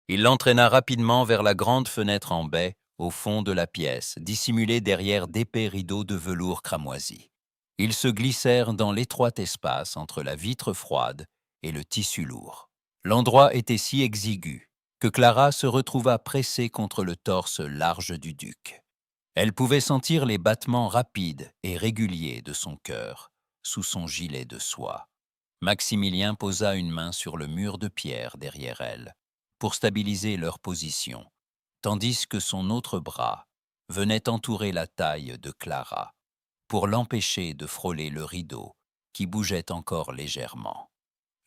S1: Il l'entraîna rapidement vers la grande fenêtre en baie, au fond de la pièce, dissimulée derrière d'épais rideaux de velours cramoisi. Ils se glissèrent dans l'étroit espace entre la vitre froide et le tissu lourd. L'endroit était si exigu que Clara se retrouva pressée contre le torse large du duc. Elle pouvait sentir les battements rapides et réguliers de son cœur sous son gilet de soie. Maximilien posa une main sur le mur de pierre derrière elle pour stabiliser leur position, tandis que son autre bras venait entourer la taille de Clara pour l'empêcher de frôler le rideau qui bougeait encore légèrement.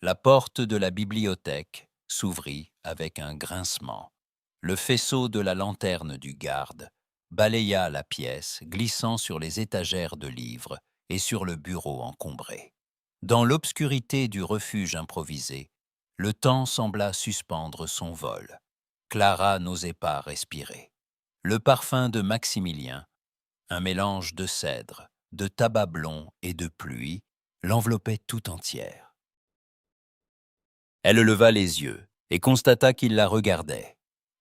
S1: La porte de la bibliothèque s'ouvrit avec un grincement. Le faisceau de la lanterne du garde balaya la pièce, glissant sur les étagères de livres et sur le bureau encombré. Dans l'obscurité du refuge improvisé, le temps sembla suspendre son vol. Clara n'osait pas respirer. Le parfum de Maximilien, un mélange de cèdre, de tabac blond et de pluie, l'enveloppait tout entière. Elle leva les yeux et constata qu'il la regardait.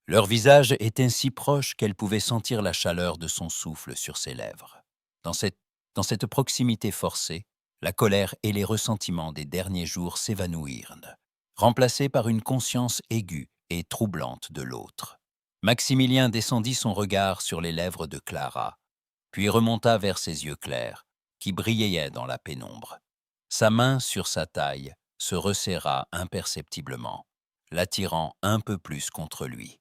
S1: Leur visage était si proche qu'elle pouvait sentir la chaleur de son souffle sur ses lèvres. Dans cette proximité forcée, la colère et les ressentiments des derniers jours s'évanouirent, remplacés par une conscience aiguë et troublante de l'autre. Maximilien descendit son regard sur les lèvres de Clara, puis remonta vers ses yeux clairs, qui brillaient dans la pénombre. Sa main sur sa taille se resserra imperceptiblement, l'attirant un peu plus contre lui.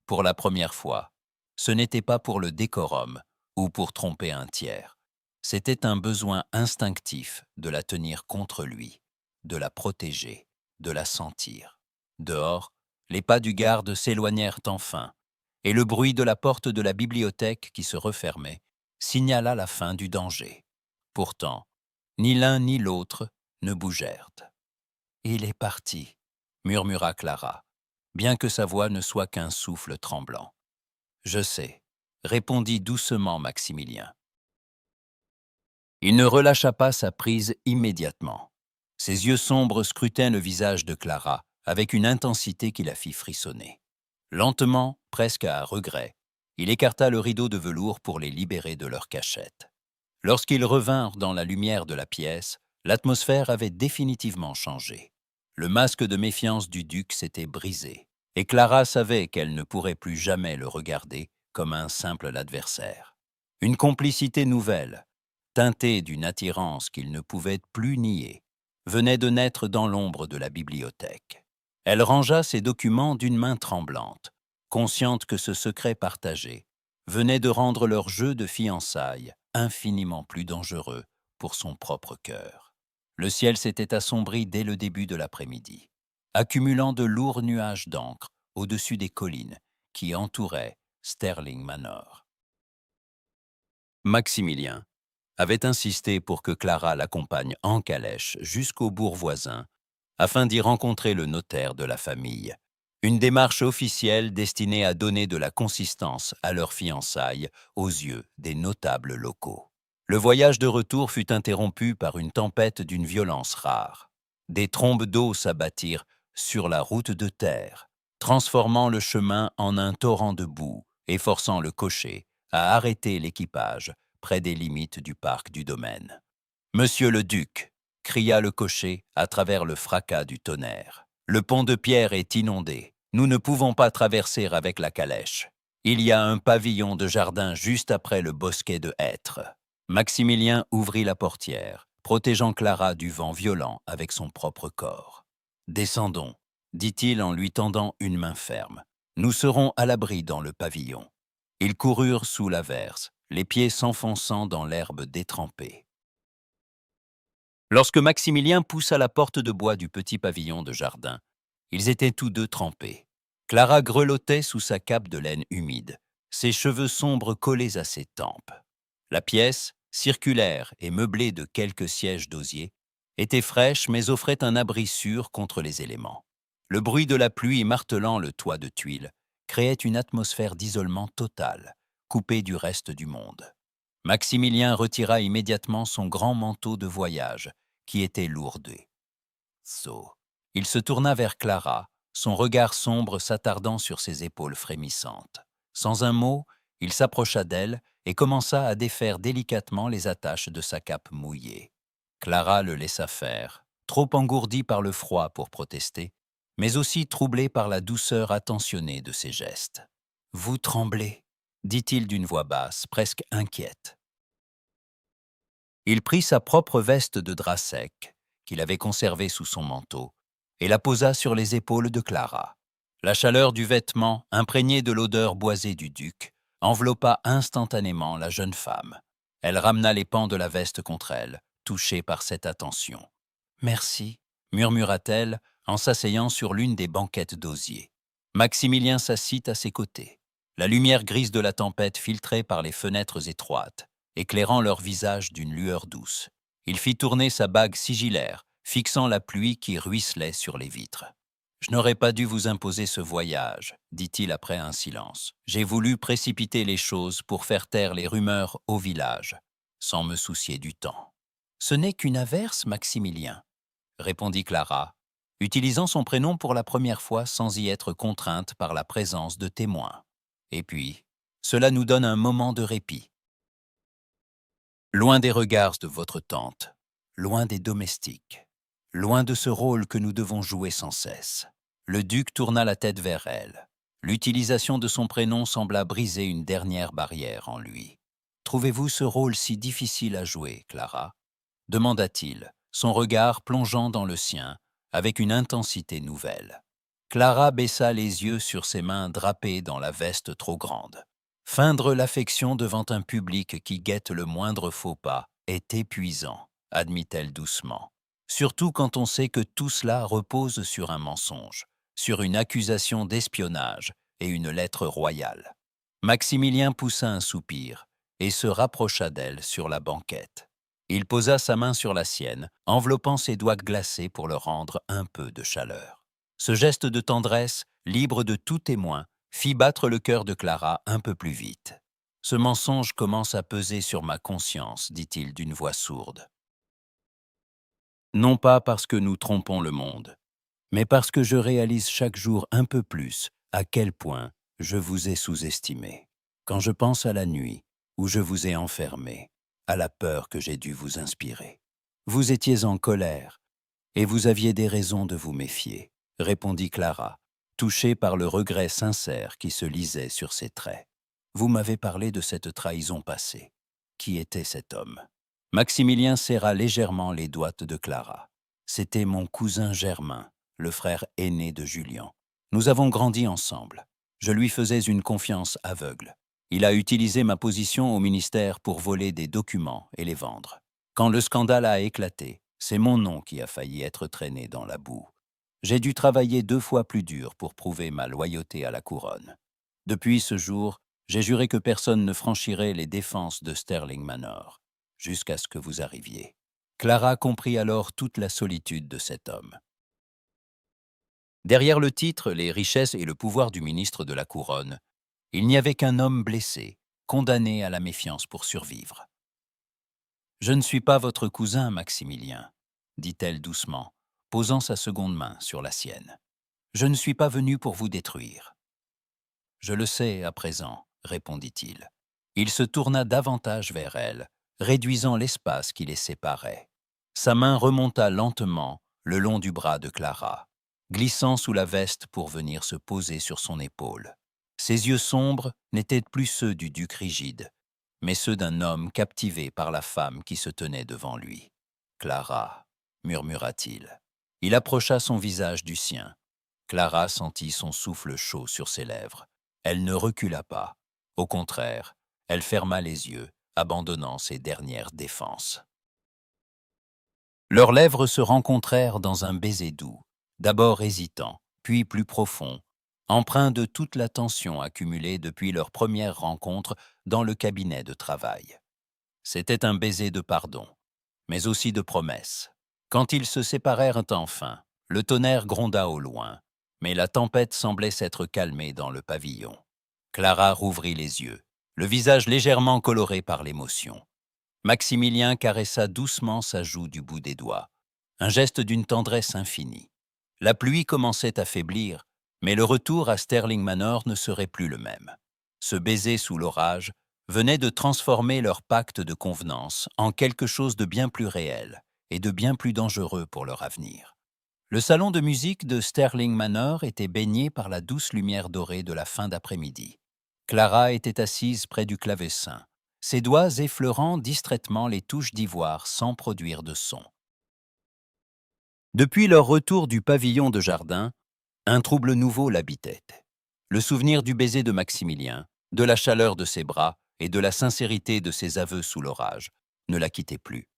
S1: Pour la première fois, ce n'était pas pour le décorum ou pour tromper un tiers. C'était un besoin instinctif de la tenir contre lui, de la protéger, de la sentir. Dehors, les pas du garde s'éloignèrent enfin, et le bruit de la porte de la bibliothèque qui se refermait signala la fin du danger. Pourtant, ni l'un ni l'autre ne bougèrent. « Il est parti », murmura Clara, bien que sa voix ne soit qu'un souffle tremblant. « Je sais », répondit doucement Maximilien. Il ne relâcha pas sa prise immédiatement. Ses yeux sombres scrutaient le visage de Clara avec une intensité qui la fit frissonner. Lentement, presque à regret, il écarta le rideau de velours pour les libérer de leur cachette. Lorsqu'ils revinrent dans la lumière de la pièce, l'atmosphère avait définitivement changé. Le masque de méfiance du duc s'était brisé, et Clara savait qu'elle ne pourrait plus jamais le regarder comme un simple adversaire. Une complicité nouvelle, teintée d'une attirance qu'il ne pouvait plus nier, venait de naître dans l'ombre de la bibliothèque. Elle rangea ses documents d'une main tremblante, consciente que ce secret partagé venait de rendre leur jeu de fiançailles infiniment plus dangereux pour son propre cœur. Le ciel s'était assombri dès le début de l'après-midi, accumulant de lourds nuages d'encre au-dessus des collines qui entouraient Sterling Manor. Maximilien avait insisté pour que Clara l'accompagne en calèche jusqu'au bourg voisin afin d'y rencontrer le notaire de la famille. Une démarche officielle destinée à donner de la consistance à leurs fiançailles aux yeux des notables locaux. Le voyage de retour fut interrompu par une tempête d'une violence rare. Des trombes d'eau s'abattirent sur la route de terre, transformant le chemin en un torrent de boue et forçant le cocher à arrêter l'équipage près des limites du parc du domaine. « Monsieur le duc !» cria le cocher à travers le fracas du tonnerre. « Le pont de pierre est inondé. Nous ne pouvons pas traverser avec la calèche. Il y a un pavillon de jardin juste après le bosquet de hêtres. » Maximilien ouvrit la portière, protégeant Clara du vent violent avec son propre corps. « Descendons, » dit-il en lui tendant une main ferme. « Nous serons à l'abri dans le pavillon. » Ils coururent sous l'averse, les pieds s'enfonçant dans l'herbe détrempée. Lorsque Maximilien poussa la porte de bois du petit pavillon de jardin, ils étaient tous deux trempés. Clara grelottait sous sa cape de laine humide, ses cheveux sombres collés à ses tempes. La pièce, circulaire et meublée de quelques sièges d'osier, était fraîche mais offrait un abri sûr contre les éléments. Le bruit de la pluie martelant le toit de tuiles créait une atmosphère d'isolement total, coupée du reste du monde. Maximilien retira immédiatement son grand manteau de voyage, qui était lourdé. Il se tourna vers Clara, son regard sombre s'attardant sur ses épaules frémissantes. Sans un mot, il s'approcha d'elle et commença à défaire délicatement les attaches de sa cape mouillée. Clara le laissa faire, trop engourdie par le froid pour protester, mais aussi troublée par la douceur attentionnée de ses gestes. « Vous tremblez » dit-il d'une voix basse, presque inquiète. Il prit sa propre veste de drap sec, qu'il avait conservée sous son manteau, et la posa sur les épaules de Clara. La chaleur du vêtement, imprégnée de l'odeur boisée du duc, enveloppa instantanément la jeune femme. Elle ramena les pans de la veste contre elle, touchée par cette attention. « Merci » murmura-t-elle en s'asseyant sur l'une des banquettes d'osier. Maximilien s'assit à ses côtés. La lumière grise de la tempête filtrait par les fenêtres étroites, éclairant leur visage d'une lueur douce. Il fit tourner sa bague sigillaire, fixant la pluie qui ruisselait sur les vitres. « Je n'aurais pas dû vous imposer ce voyage, » dit-il après un silence. « J'ai voulu précipiter les choses pour faire taire les rumeurs au village, sans me soucier du temps. »« Ce n'est qu'une averse, Maximilien, » répondit Clara, utilisant son prénom pour la première fois sans y être contrainte par la présence de témoins. Et puis, cela nous donne un moment de répit. Loin des regards de votre tante, loin des domestiques, loin de ce rôle que nous devons jouer sans cesse. Le duc tourna la tête vers elle. L'utilisation de son prénom sembla briser une dernière barrière en lui. « Trouvez-vous ce rôle si difficile à jouer, Clara ?» demanda-t-il, son regard plongeant dans le sien avec une intensité nouvelle. Clara baissa les yeux sur ses mains drapées dans la veste trop grande. Feindre l'affection devant un public qui guette le moindre faux pas est épuisant, admit-elle doucement. Surtout quand on sait que tout cela repose sur un mensonge, sur une accusation d'espionnage et une lettre royale. Maximilien poussa un soupir et se rapprocha d'elle sur la banquette. Il posa sa main sur la sienne, enveloppant ses doigts glacés pour leur rendre un peu de chaleur. Ce geste de tendresse, libre de tout témoin, fit battre le cœur de Clara un peu plus vite. « Ce mensonge commence à peser sur ma conscience, » dit-il d'une voix sourde. « Non pas parce que nous trompons le monde, mais parce que je réalise chaque jour un peu plus à quel point je vous ai sous-estimé. Quand je pense à la nuit où je vous ai enfermé, à la peur que j'ai dû vous inspirer. Vous étiez en colère et vous aviez des raisons de vous méfier, » répondit Clara, touchée par le regret sincère qui se lisait sur ses traits. « Vous m'avez parlé de cette trahison passée. Qui était cet homme ?» Maximilien serra légèrement les doigts de Clara. « C'était mon cousin Germain, le frère aîné de Julien. Nous avons grandi ensemble. Je lui faisais une confiance aveugle. Il a utilisé ma position au ministère pour voler des documents et les vendre. Quand le scandale a éclaté, c'est mon nom qui a failli être traîné dans la boue. J'ai dû travailler 2 fois plus dur pour prouver ma loyauté à la couronne. Depuis ce jour, j'ai juré que personne ne franchirait les défenses de Sterling Manor, jusqu'à ce que vous arriviez. Clara comprit alors toute la solitude de cet homme. Derrière le titre, les richesses et le pouvoir du ministre de la Couronne, il n'y avait qu'un homme blessé, condamné à la méfiance pour survivre. « Je ne suis pas votre cousin, Maximilien, » dit-elle doucement, posant sa seconde main sur la sienne. « Je ne suis pas venu pour vous détruire. »« Je le sais à présent, » répondit-il. Il se tourna davantage vers elle, réduisant l'espace qui les séparait. Sa main remonta lentement le long du bras de Clara, glissant sous la veste pour venir se poser sur son épaule. Ses yeux sombres n'étaient plus ceux du duc rigide, mais ceux d'un homme captivé par la femme qui se tenait devant lui. « Clara », murmura-t-il. Il approcha son visage du sien. Clara sentit son souffle chaud sur ses lèvres. Elle ne recula pas. Au contraire, elle ferma les yeux, abandonnant ses dernières défenses. Leurs lèvres se rencontrèrent dans un baiser doux, d'abord hésitant, puis plus profond, empreint de toute la tension accumulée depuis leur première rencontre dans le cabinet de travail. C'était un baiser de pardon, mais aussi de promesse. Quand ils se séparèrent enfin, le tonnerre gronda au loin, mais la tempête semblait s'être calmée dans le pavillon. Clara rouvrit les yeux, le visage légèrement coloré par l'émotion. Maximilien caressa doucement sa joue du bout des doigts, un geste d'une tendresse infinie. La pluie commençait à faiblir, mais le retour à Sterling Manor ne serait plus le même. Ce baiser sous l'orage venait de transformer leur pacte de convenance en quelque chose de bien plus réel et de bien plus dangereux pour leur avenir. Le salon de musique de Sterling Manor était baigné par la douce lumière dorée de la fin d'après-midi. Clara était assise près du clavecin, ses doigts effleurant distraitement les touches d'ivoire sans produire de son. Depuis leur retour du pavillon de jardin, un trouble nouveau l'habitait. Le souvenir du baiser de Maximilien, de la chaleur de ses bras et de la sincérité de ses aveux sous l'orage ne la quittait plus.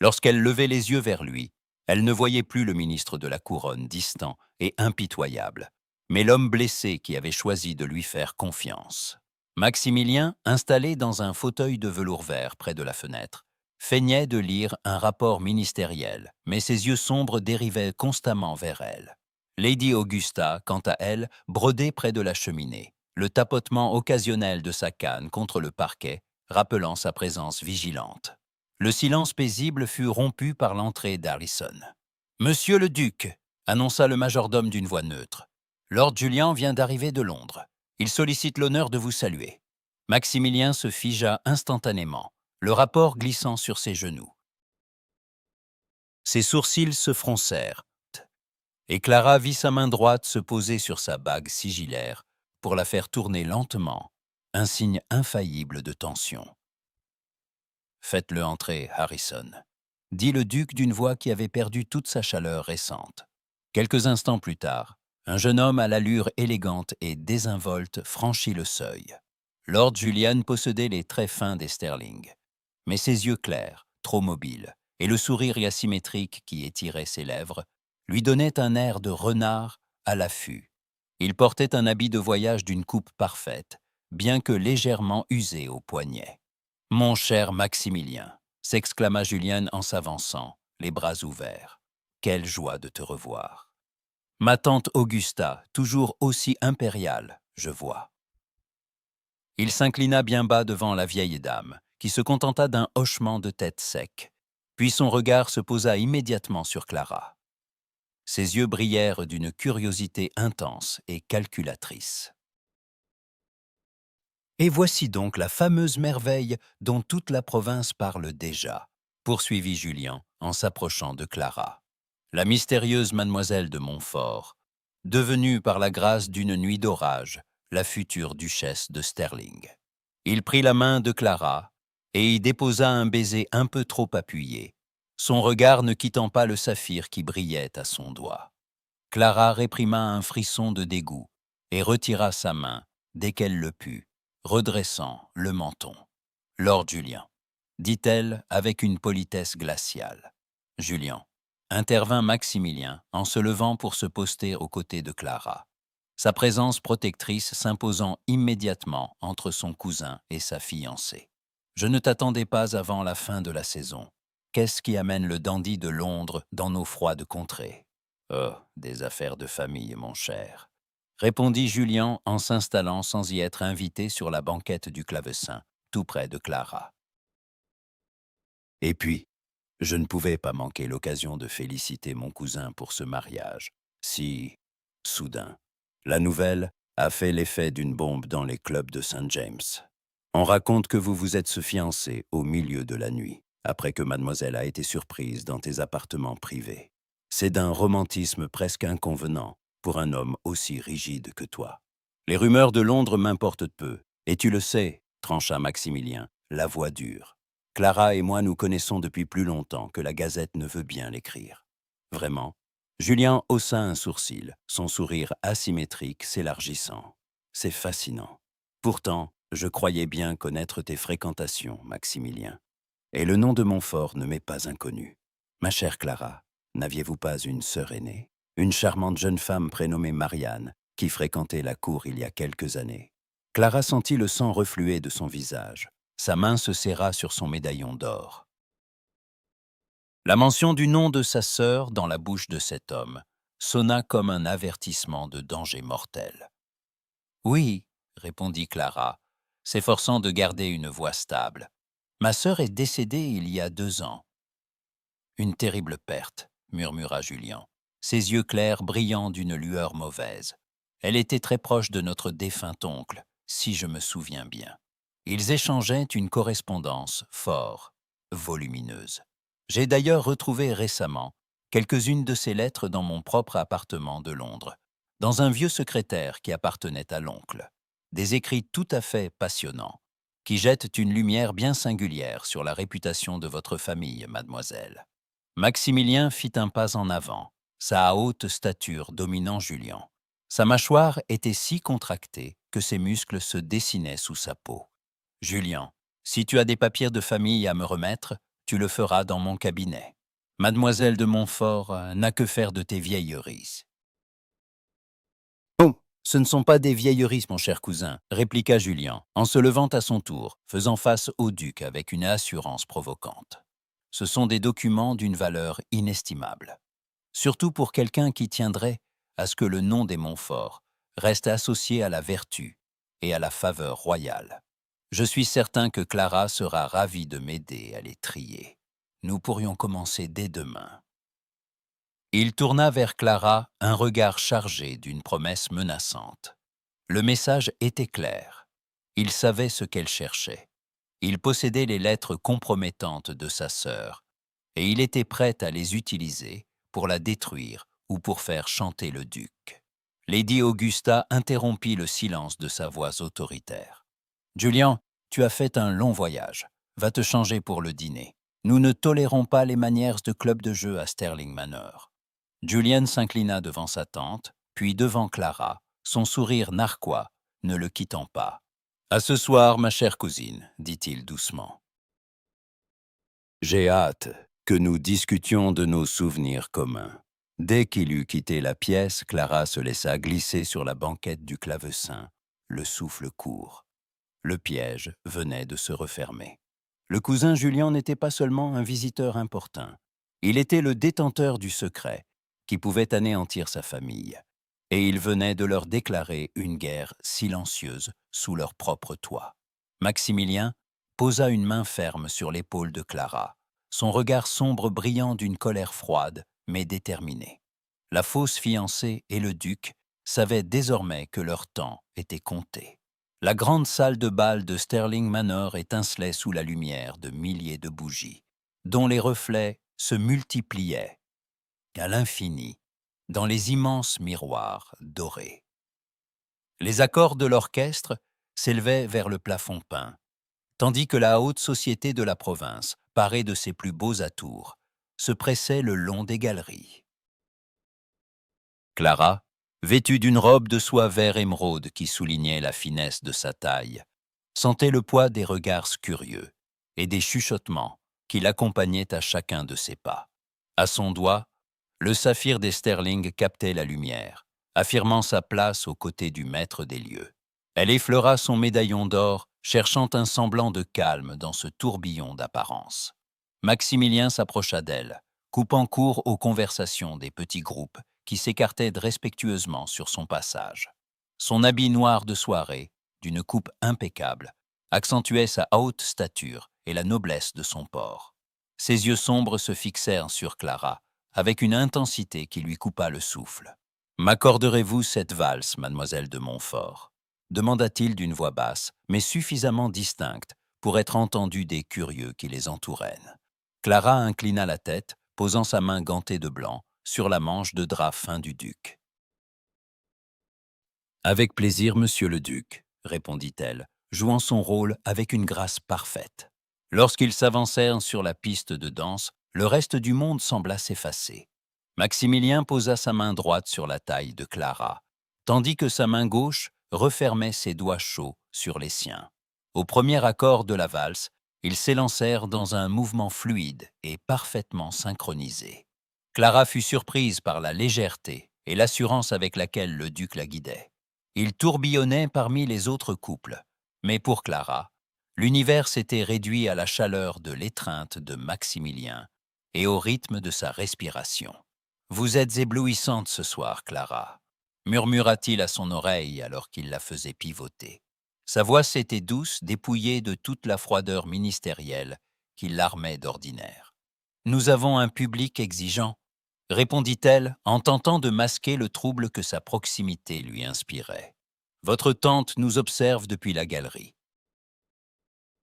S1: Lorsqu'elle levait les yeux vers lui, elle ne voyait plus le ministre de la Couronne distant et impitoyable, mais l'homme blessé qui avait choisi de lui faire confiance. Maximilien, installé dans un fauteuil de velours vert près de la fenêtre, feignait de lire un rapport ministériel, mais ses yeux sombres dérivaient constamment vers elle. Lady Augusta, quant à elle, brodait près de la cheminée, le tapotement occasionnel de sa canne contre le parquet, rappelant sa présence vigilante. Le silence paisible fut rompu par l'entrée d'Harrison. « Monsieur le duc !» annonça le majordome d'une voix neutre. « Lord Julian vient d'arriver de Londres. Il sollicite l'honneur de vous saluer. » Maximilien se figea instantanément, le rapport glissant sur ses genoux. Ses sourcils se froncèrent, et Clara vit sa main droite se poser sur sa bague sigillaire pour la faire tourner lentement, un signe infaillible de tension. « Faites-le entrer, Harrison », dit le duc d'une voix qui avait perdu toute sa chaleur récente. Quelques instants plus tard, un jeune homme à l'allure élégante et désinvolte franchit le seuil. Lord Julian possédait les traits fins des Sterling, mais ses yeux clairs, trop mobiles, et le sourire asymétrique qui étirait ses lèvres, lui donnaient un air de renard à l'affût. Il portait un habit de voyage d'une coupe parfaite, bien que légèrement usé au poignet. « Mon cher Maximilien !» s'exclama Julian en s'avançant, les bras ouverts. « Quelle joie de te revoir !»« Ma tante Augusta, toujours aussi impériale, je vois. » Il s'inclina bien bas devant la vieille dame, qui se contenta d'un hochement de tête sec, puis son regard se posa immédiatement sur Clara. Ses yeux brillèrent d'une curiosité intense et calculatrice. « Et voici donc la fameuse merveille dont toute la province parle déjà, » poursuivit Julien en s'approchant de Clara. « La mystérieuse mademoiselle de Montfort, devenue par la grâce d'une nuit d'orage, la future duchesse de Sterling. » Il prit la main de Clara et y déposa un baiser un peu trop appuyé, son regard ne quittant pas le saphir qui brillait à son doigt. Clara réprima un frisson de dégoût et retira sa main dès qu'elle le put, redressant le menton. « Lord Julien », dit-elle avec une politesse glaciale. « Julien », intervint Maximilien en se levant pour se poster aux côtés de Clara, sa présence protectrice s'imposant immédiatement entre son cousin et sa fiancée. « Je ne t'attendais pas avant la fin de la saison. Qu'est-ce qui amène le dandy de Londres dans nos froides contrées ?»« Oh, des affaires de famille, mon cher, » répondit Julien en s'installant sans y être invité sur la banquette du clavecin, tout près de Clara. Et puis, je ne pouvais pas manquer l'occasion de féliciter mon cousin pour ce mariage, si soudain. La nouvelle a fait l'effet d'une bombe dans les clubs de St. James. On raconte que vous vous êtes fiancés au milieu de la nuit, après que mademoiselle a été surprise dans tes appartements privés. C'est d'un romantisme presque inconvenant pour un homme aussi rigide que toi. Les rumeurs de Londres m'importent peu, et tu le sais, trancha Maximilien, la voix dure. Clara et moi nous connaissons depuis plus longtemps que la Gazette ne veut bien l'écrire. Vraiment. Julien haussa un sourcil, son sourire asymétrique s'élargissant. C'est fascinant. Pourtant, je croyais bien connaître tes fréquentations, Maximilien. Et le nom de Montfort ne m'est pas inconnu. Ma chère Clara, n'aviez-vous pas une sœur aînée, une charmante jeune femme prénommée Marianne, qui fréquentait la cour il y a quelques années? Clara sentit le sang refluer de son visage. Sa main se serra sur son médaillon d'or. La mention du nom de sa sœur dans la bouche de cet homme sonna comme un avertissement de danger mortel. « Oui, » répondit Clara, s'efforçant de garder une voix stable. « Ma sœur est décédée il y a 2 ans. » « Une terrible perte, » murmura Julien, ses yeux clairs brillant d'une lueur mauvaise. « Elle était très proche de notre défunt oncle, si je me souviens bien. » Ils échangeaient une correspondance fort volumineuse. J'ai d'ailleurs retrouvé récemment quelques-unes de ces lettres dans mon propre appartement de Londres, dans un vieux secrétaire qui appartenait à l'oncle. Des écrits tout à fait passionnants, qui jettent une lumière bien singulière sur la réputation de votre famille, mademoiselle. Maximilien fit un pas en avant, sa haute stature dominant Julien. Sa mâchoire était si contractée que ses muscles se dessinaient sous sa peau. « Julien, si tu as des papiers de famille à me remettre, tu le feras dans mon cabinet. Mademoiselle de Montfort n'a que faire de tes vieilleries. » « Oh, ce ne sont pas des vieilleries, mon cher cousin, » répliqua Julien, en se levant à son tour, faisant face au duc avec une assurance provocante. « Ce sont des documents d'une valeur inestimable, surtout pour quelqu'un qui tiendrait à ce que le nom des Montfort reste associé à la vertu et à la faveur royale. Je suis certain que Clara sera ravie de m'aider à les trier. Nous pourrions commencer dès demain. » Il tourna vers Clara un regard chargé d'une promesse menaçante. Le message était clair. Il savait ce qu'elle cherchait. Il possédait les lettres compromettantes de sa sœur, et il était prêt à les utiliser pour la détruire ou pour faire chanter le duc. Lady Augusta interrompit le silence de sa voix autoritaire. « Julien, tu as fait un long voyage. Va te changer pour le dîner. Nous ne tolérons pas les manières de club de jeu à Sterling Manor. » Julien s'inclina devant sa tante, puis devant Clara, son sourire narquois ne le quittant pas. « À ce soir, ma chère cousine, » dit-il doucement. « J'ai hâte que nous discutions de nos souvenirs communs. » Dès qu'il eut quitté la pièce, Clara se laissa glisser sur la banquette du clavecin, le souffle court. Le piège venait de se refermer. Le cousin Julien n'était pas seulement un visiteur importun. Il était le détenteur du secret qui pouvait anéantir sa famille. Et il venait de leur déclarer une guerre silencieuse sous leur propre toit. Maximilien posa une main ferme sur l'épaule de Clara, son regard sombre brillant d'une colère froide mais déterminée. La fausse fiancée et le duc savaient désormais que leur temps était compté. La grande salle de bal de Sterling Manor étincelait sous la lumière de milliers de bougies, dont les reflets se multipliaient à l'infini dans les immenses miroirs dorés. Les accords de l'orchestre s'élevaient vers le plafond peint, tandis que la haute société de la province, parée de ses plus beaux atours, se pressait le long des galeries. Clara, Vêtu d'une robe de soie vert émeraude qui soulignait la finesse de sa taille, sentait le poids des regards curieux et des chuchotements qui l'accompagnaient à chacun de ses pas. À son doigt, le saphir des Sterling captait la lumière, affirmant sa place aux côtés du maître des lieux. Elle effleura son médaillon d'or, cherchant un semblant de calme dans ce tourbillon d'apparence. Maximilien s'approcha d'elle, coupant court aux conversations des petits groupes qui s'écartaient respectueusement sur son passage. Son habit noir de soirée, d'une coupe impeccable, accentuait sa haute stature et la noblesse de son port. Ses yeux sombres se fixèrent sur Clara, avec une intensité qui lui coupa le souffle. « M'accorderez-vous cette valse, mademoiselle de Montfort ?» demanda-t-il d'une voix basse, mais suffisamment distincte pour être entendue des curieux qui les entouraient. Clara inclina la tête, posant sa main gantée de blanc sur la manche de drap fin du duc. « Avec plaisir, monsieur le duc, » répondit-elle, jouant son rôle avec une grâce parfaite. Lorsqu'ils s'avancèrent sur la piste de danse, le reste du monde sembla s'effacer. Maximilien posa sa main droite sur la taille de Clara, tandis que sa main gauche refermait ses doigts chauds sur les siens. Au premier accord de la valse, ils s'élancèrent dans un mouvement fluide et parfaitement synchronisé. Clara fut surprise par la légèreté et l'assurance avec laquelle le duc la guidait. Il tourbillonnait parmi les autres couples, mais pour Clara, l'univers s'était réduit à la chaleur de l'étreinte de Maximilien et au rythme de sa respiration. « Vous êtes éblouissante ce soir, Clara », murmura-t-il à son oreille alors qu'il la faisait pivoter. Sa voix s'était douce, dépouillée de toute la froideur ministérielle qui l'armait d'ordinaire. « Nous avons un public exigeant », répondit-elle en tentant de masquer le trouble que sa proximité lui inspirait. « Votre tante nous observe depuis la galerie. »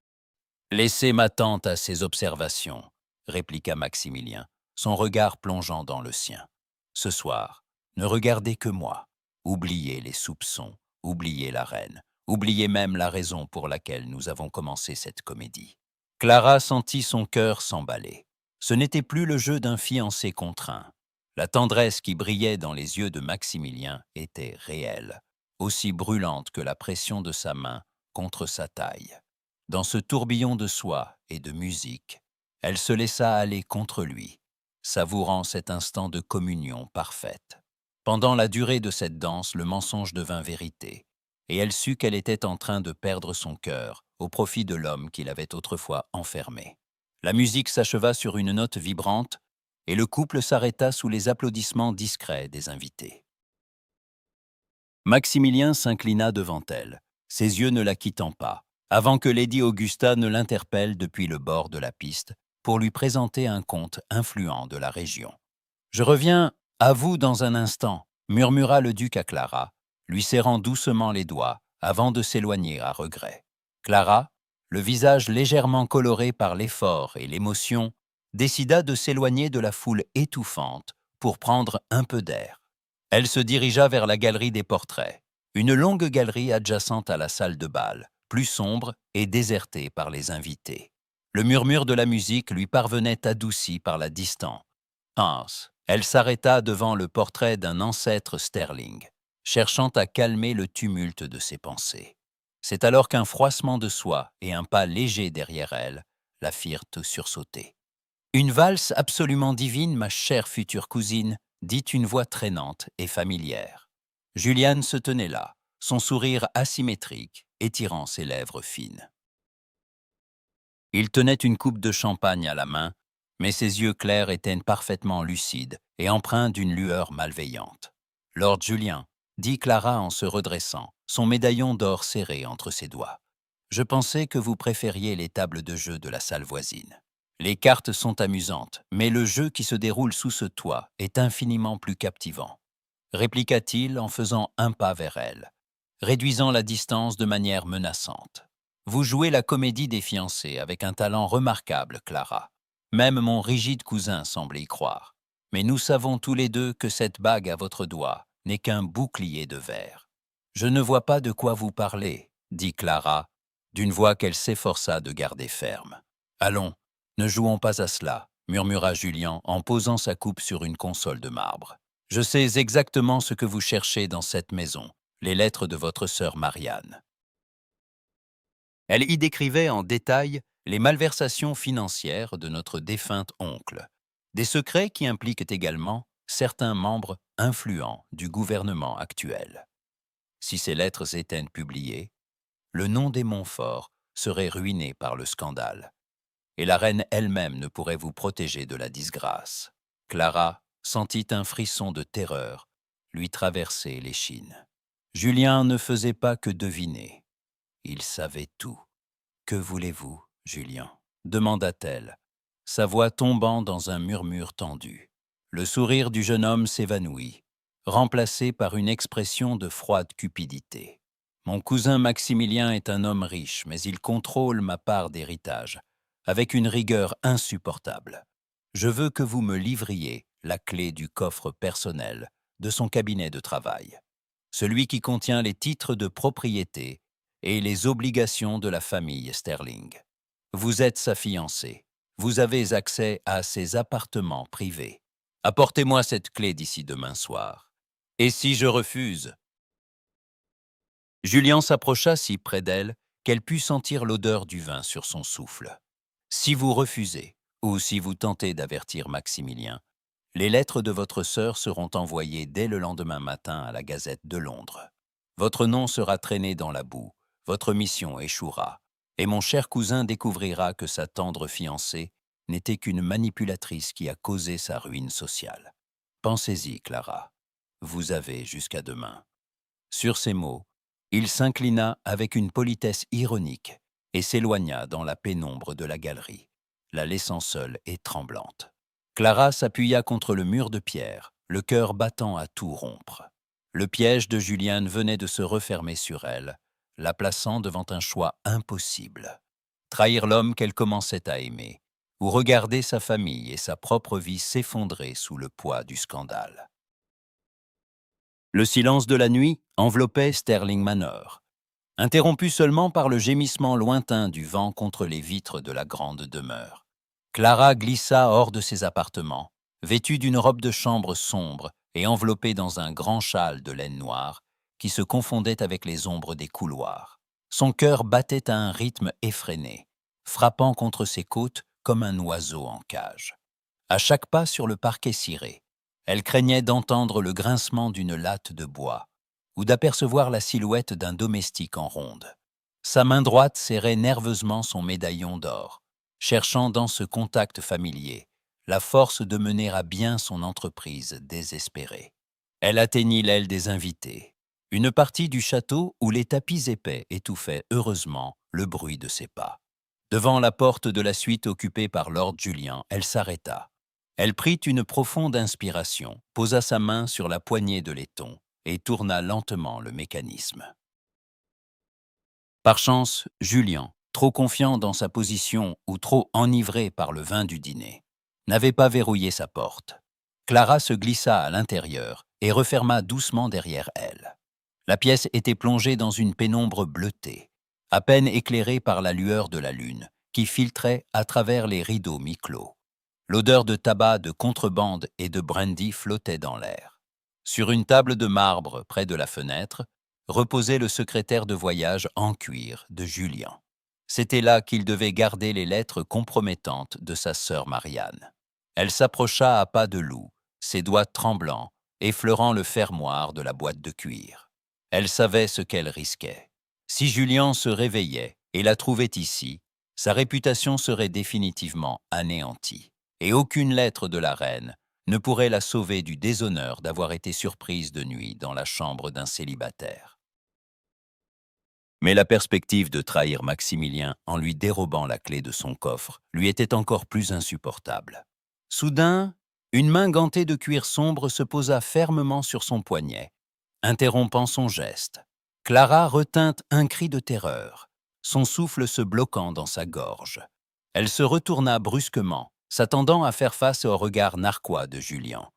S1: « Laissez ma tante à ses observations, » répliqua Maximilien, son regard plongeant dans le sien. « Ce soir, ne regardez que moi. Oubliez les soupçons, oubliez la reine, oubliez même la raison pour laquelle nous avons commencé cette comédie. » Clara sentit son cœur s'emballer. Ce n'était plus le jeu d'un fiancé contraint. La tendresse qui brillait dans les yeux de Maximilien était réelle, aussi brûlante que la pression de sa main contre sa taille. Dans ce tourbillon de soie et de musique, elle se laissa aller contre lui, savourant cet instant de communion parfaite. Pendant la durée de cette danse, le mensonge devint vérité, et elle sut qu'elle était en train de perdre son cœur au profit de l'homme qui l'avait autrefois enfermée. La musique s'acheva sur une note vibrante, et le couple s'arrêta sous les applaudissements discrets des invités. Maximilien s'inclina devant elle, ses yeux ne la quittant pas, avant que Lady Augusta ne l'interpelle depuis le bord de la piste pour lui présenter un conte influent de la région. « Je reviens à vous dans un instant, » murmura le duc à Clara, lui serrant doucement les doigts avant de s'éloigner à regret. Clara, le visage légèrement coloré par l'effort et l'émotion, décida de s'éloigner de la foule étouffante pour prendre un peu d'air. Elle se dirigea vers la galerie des portraits, une longue galerie adjacente à la salle de bal, plus sombre et désertée par les invités. Le murmure de la musique lui parvenait adouci par la distance. Elle s'arrêta devant le portrait d'un ancêtre Sterling, cherchant à calmer le tumulte de ses pensées. C'est alors qu'un froissement de soie et un pas léger derrière elle la firent sursauter. « Une valse absolument divine, ma chère future cousine », dit une voix traînante et familière. Juliane se tenait là, son sourire asymétrique, étirant ses lèvres fines. Il tenait une coupe de champagne à la main, mais ses yeux clairs étaient parfaitement lucides et empreints d'une lueur malveillante. « Lord Julien », dit Clara en se redressant, son médaillon d'or serré entre ses doigts. « Je pensais que vous préfériez les tables de jeu de la salle voisine. Les cartes sont amusantes, mais le jeu qui se déroule sous ce toit est infiniment plus captivant. » répliqua-t-il en faisant un pas vers elle, réduisant la distance de manière menaçante. « Vous jouez la comédie des fiancés avec un talent remarquable, Clara. Même mon rigide cousin semble y croire. Mais nous savons tous les deux que cette bague à votre doigt n'est qu'un bouclier de verre. »« Je ne vois pas de quoi vous parlez, » dit Clara, d'une voix qu'elle s'efforça de garder ferme. « Allons, ne jouons pas à cela, » murmura Julien en posant sa coupe sur une console de marbre. « Je sais exactement ce que vous cherchez dans cette maison, les lettres de votre sœur Marianne. Elle y décrivait en détail les malversations financières de notre défunt oncle, des secrets qui impliquent également certains membres influents du gouvernement actuel. Si ces lettres étaient publiées, le nom des Montfort serait ruiné par le scandale, et la reine elle-même ne pourrait vous protéger de la disgrâce. Clara sentit un frisson de terreur lui traverser l'échine. Julien ne faisait pas que deviner. Il savait tout. « Que voulez-vous, Julien ?» demanda-t-elle, sa voix tombant dans un murmure tendu. Le sourire du jeune homme s'évanouit, remplacé par une expression de froide cupidité. « Mon cousin Maximilien est un homme riche, mais il contrôle ma part d'héritage, avec une rigueur insupportable. Je veux que vous me livriez la clé du coffre personnel de son cabinet de travail, celui qui contient les titres de propriété et les obligations de la famille Sterling. Vous êtes sa fiancée. Vous avez accès à ses appartements privés. Apportez-moi cette clé d'ici demain soir. Et si je refuse ?» Julien s'approcha si près d'elle qu'elle put sentir l'odeur du vin sur son souffle. « Si vous refusez, ou si vous tentez d'avertir Maximilien, les lettres de votre sœur seront envoyées dès le lendemain matin à la Gazette de Londres. Votre nom sera traîné dans la boue, votre mission échouera, et mon cher cousin découvrira que sa tendre fiancée n'était qu'une manipulatrice qui a causé sa ruine sociale. Pensez-y, Clara. Vous avez jusqu'à demain. » Sur ces mots, il s'inclina avec une politesse ironique et s'éloigna dans la pénombre de la galerie, la laissant seule et tremblante. Clara s'appuya contre le mur de pierre, le cœur battant à tout rompre. Le piège de Julien venait de se refermer sur elle, la plaçant devant un choix impossible. Trahir l'homme qu'elle commençait à aimer, ou regarder sa famille et sa propre vie s'effondrer sous le poids du scandale. Le silence de la nuit enveloppait Sterling Manor, interrompu seulement par le gémissement lointain du vent contre les vitres de la grande demeure. Clara glissa hors de ses appartements, vêtue d'une robe de chambre sombre et enveloppée dans un grand châle de laine noire qui se confondait avec les ombres des couloirs. Son cœur battait à un rythme effréné, frappant contre ses côtes comme un oiseau en cage. À chaque pas sur le parquet ciré, elle craignait d'entendre le grincement d'une latte de bois ou d'apercevoir la silhouette d'un domestique en ronde. Sa main droite serrait nerveusement son médaillon d'or, cherchant dans ce contact familier la force de mener à bien son entreprise désespérée. Elle atteignit l'aile des invités, une partie du château où les tapis épais étouffaient heureusement le bruit de ses pas. Devant la porte de la suite occupée par Lord Julian, elle s'arrêta. Elle prit une profonde inspiration, posa sa main sur la poignée de laiton et tourna lentement le mécanisme. Par chance, Julien, trop confiant dans sa position ou trop enivré par le vin du dîner, n'avait pas verrouillé sa porte. Clara se glissa à l'intérieur et referma doucement derrière elle. La pièce était plongée dans une pénombre bleutée, à peine éclairée par la lueur de la lune, qui filtrait à travers les rideaux mi-clos. L'odeur de tabac, de contrebande et de brandy flottait dans l'air. Sur une table de marbre près de la fenêtre, reposait le secrétaire de voyage en cuir de Julien. C'était là qu'il devait garder les lettres compromettantes de sa sœur Marianne. Elle s'approcha à pas de loup, ses doigts tremblants, effleurant le fermoir de la boîte de cuir. Elle savait ce qu'elle risquait. Si Julien se réveillait et la trouvait ici, sa réputation serait définitivement anéantie, et aucune lettre de la reine ne pourrait la sauver du déshonneur d'avoir été surprise de nuit dans la chambre d'un célibataire. Mais la perspective de trahir Maximilien en lui dérobant la clé de son coffre lui était encore plus insupportable. Soudain, une main gantée de cuir sombre se posa fermement sur son poignet, interrompant son geste. Clara retint un cri de terreur, son souffle se bloquant dans sa gorge. Elle se retourna brusquement, s'attendant à faire face au regard narquois de Julien.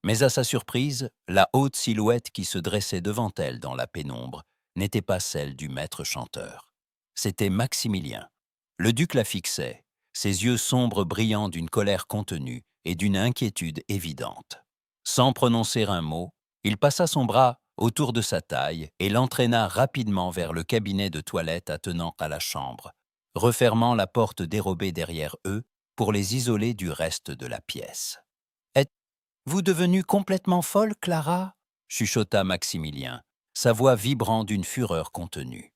S1: Mais à sa surprise, la haute silhouette qui se dressait devant elle dans la pénombre n'était pas celle du maître chanteur. C'était Maximilien. Le duc la fixait, ses yeux sombres brillant d'une colère contenue et d'une inquiétude évidente. Sans prononcer un mot, il passa son bras autour de sa taille et l'entraîna rapidement vers le cabinet de toilette attenant à la chambre, refermant la porte dérobée derrière eux pour les isoler du reste de la pièce. « Êtes-vous devenue complètement folle, Clara ?» chuchota Maximilien, sa voix vibrant d'une fureur contenue.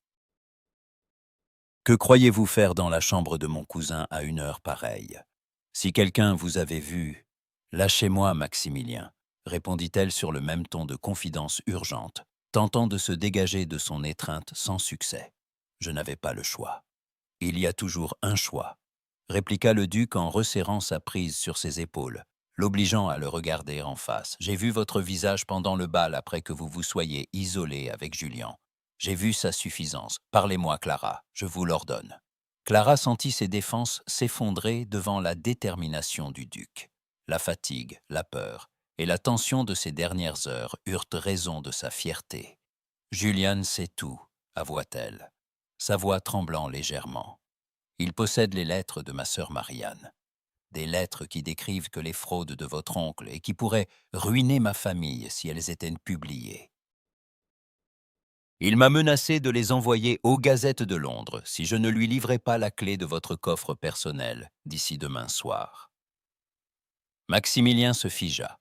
S1: « Que croyez-vous faire dans la chambre de mon cousin à une heure pareille? Si quelqu'un vous avait vu, lâchez-moi, Maximilien, répondit-elle sur le même ton de confidence urgente, tentant de se dégager de son étreinte sans succès. Je n'avais pas le choix. Il y a toujours un choix, répliqua le duc en resserrant sa prise sur ses épaules, l'obligeant à le regarder en face. J'ai vu votre visage pendant le bal après que vous vous soyez isolé avec Julien. J'ai vu sa suffisance. Parlez-moi, Clara, je vous l'ordonne. Clara sentit ses défenses s'effondrer devant la détermination du duc. La fatigue, la peur et la tension de ces dernières heures eurent raison de sa fierté. Julian sait tout, avoua-t-elle, sa voix tremblant légèrement. Il possède les lettres de ma sœur Marianne. Des lettres qui décrivent que les fraudes de votre oncle et qui pourraient ruiner ma famille si elles étaient publiées. Il m'a menacé de les envoyer aux Gazettes de Londres si je ne lui livrais pas la clé de votre coffre personnel d'ici demain soir. Maximilien se figea,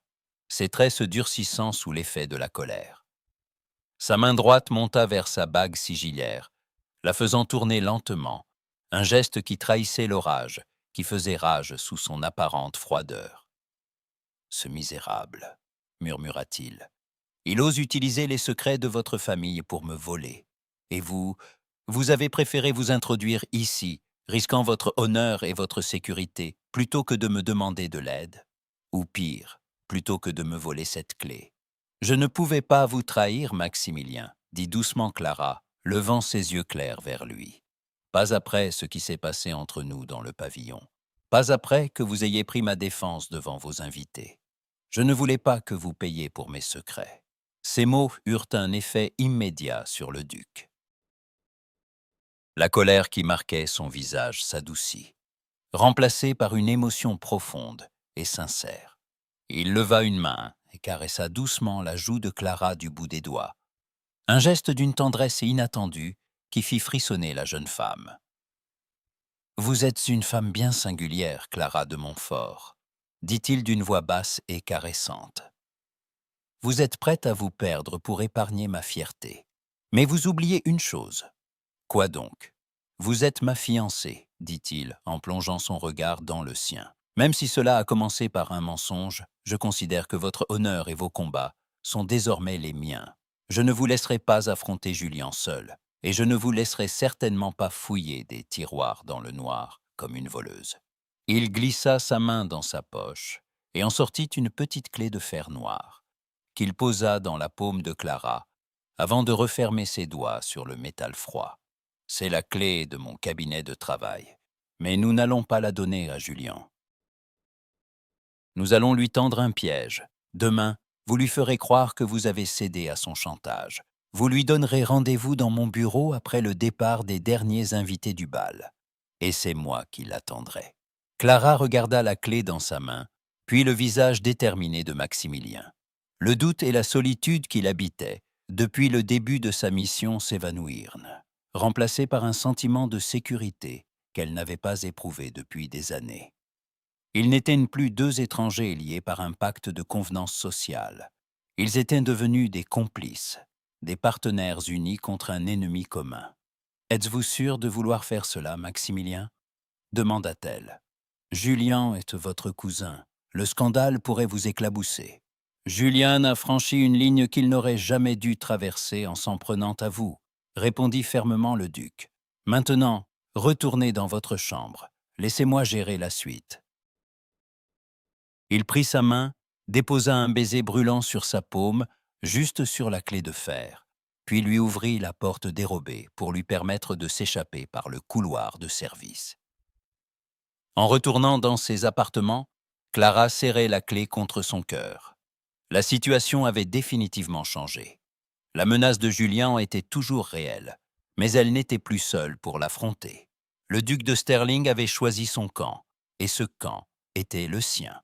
S1: ses traits se durcissant sous l'effet de la colère. Sa main droite monta vers sa bague sigillaire, la faisant tourner lentement, un geste qui trahissait l'orage, qui faisait rage sous son apparente froideur. « Ce misérable, murmura-t-il. Il ose utiliser les secrets de votre famille pour me voler. Et vous avez préféré vous introduire ici, risquant votre honneur et votre sécurité, plutôt que de me demander de l'aide. Ou pire, plutôt que de me voler cette clé. Je ne pouvais pas vous trahir, Maximilien, dit doucement Clara, levant ses yeux clairs vers lui. Pas après ce qui s'est passé entre nous dans le pavillon. Pas après que vous ayez pris ma défense devant vos invités. Je ne voulais pas que vous payiez pour mes secrets. » Ces mots eurent un effet immédiat sur le duc. La colère qui marquait son visage s'adoucit, remplacée par une émotion profonde et sincère. Il leva une main et caressa doucement la joue de Clara du bout des doigts, un geste d'une tendresse inattendue qui fit frissonner la jeune femme. « Vous êtes une femme bien singulière, Clara de Montfort, » dit-il d'une voix basse et caressante. Vous êtes prête à vous perdre pour épargner ma fierté. Mais vous oubliez une chose. Quoi donc? Vous êtes ma fiancée, dit-il en plongeant son regard dans le sien. Même si cela a commencé par un mensonge, je considère que votre honneur et vos combats sont désormais les miens. Je ne vous laisserai pas affronter Julien seul, et je ne vous laisserai certainement pas fouiller des tiroirs dans le noir comme une voleuse. Il glissa sa main dans sa poche et en sortit une petite clé de fer noir, qu'il posa dans la paume de Clara, avant de refermer ses doigts sur le métal froid. « C'est la clé de mon cabinet de travail, mais nous n'allons pas la donner à Julien. Nous allons lui tendre un piège. Demain, vous lui ferez croire que vous avez cédé à son chantage. Vous lui donnerez rendez-vous dans mon bureau après le départ des derniers invités du bal. Et c'est moi qui l'attendrai. » Clara regarda la clé dans sa main, puis le visage déterminé de Maximilien. Le doute et la solitude qui l'habitaient, depuis le début de sa mission, s'évanouirent, remplacés par un sentiment de sécurité qu'elle n'avait pas éprouvé depuis des années. Ils n'étaient plus deux étrangers liés par un pacte de convenance sociale. Ils étaient devenus des complices, des partenaires unis contre un ennemi commun. « Êtes-vous sûr de vouloir faire cela, Maximilien ?» demanda-t-elle. « Julien est votre cousin. Le scandale pourrait vous éclabousser. Julien a franchi une ligne qu'il n'aurait jamais dû traverser en s'en prenant à vous, » répondit fermement le duc. « Maintenant, retournez dans votre chambre. Laissez-moi gérer la suite. » Il prit sa main, déposa un baiser brûlant sur sa paume, juste sur la clé de fer, puis lui ouvrit la porte dérobée pour lui permettre de s'échapper par le couloir de service. En retournant dans ses appartements, Clara serrait la clé contre son cœur. La situation avait définitivement changé. La menace de Julien était toujours réelle, mais elle n'était plus seule pour l'affronter. Le duc de Sterling avait choisi son camp, et ce camp était le sien.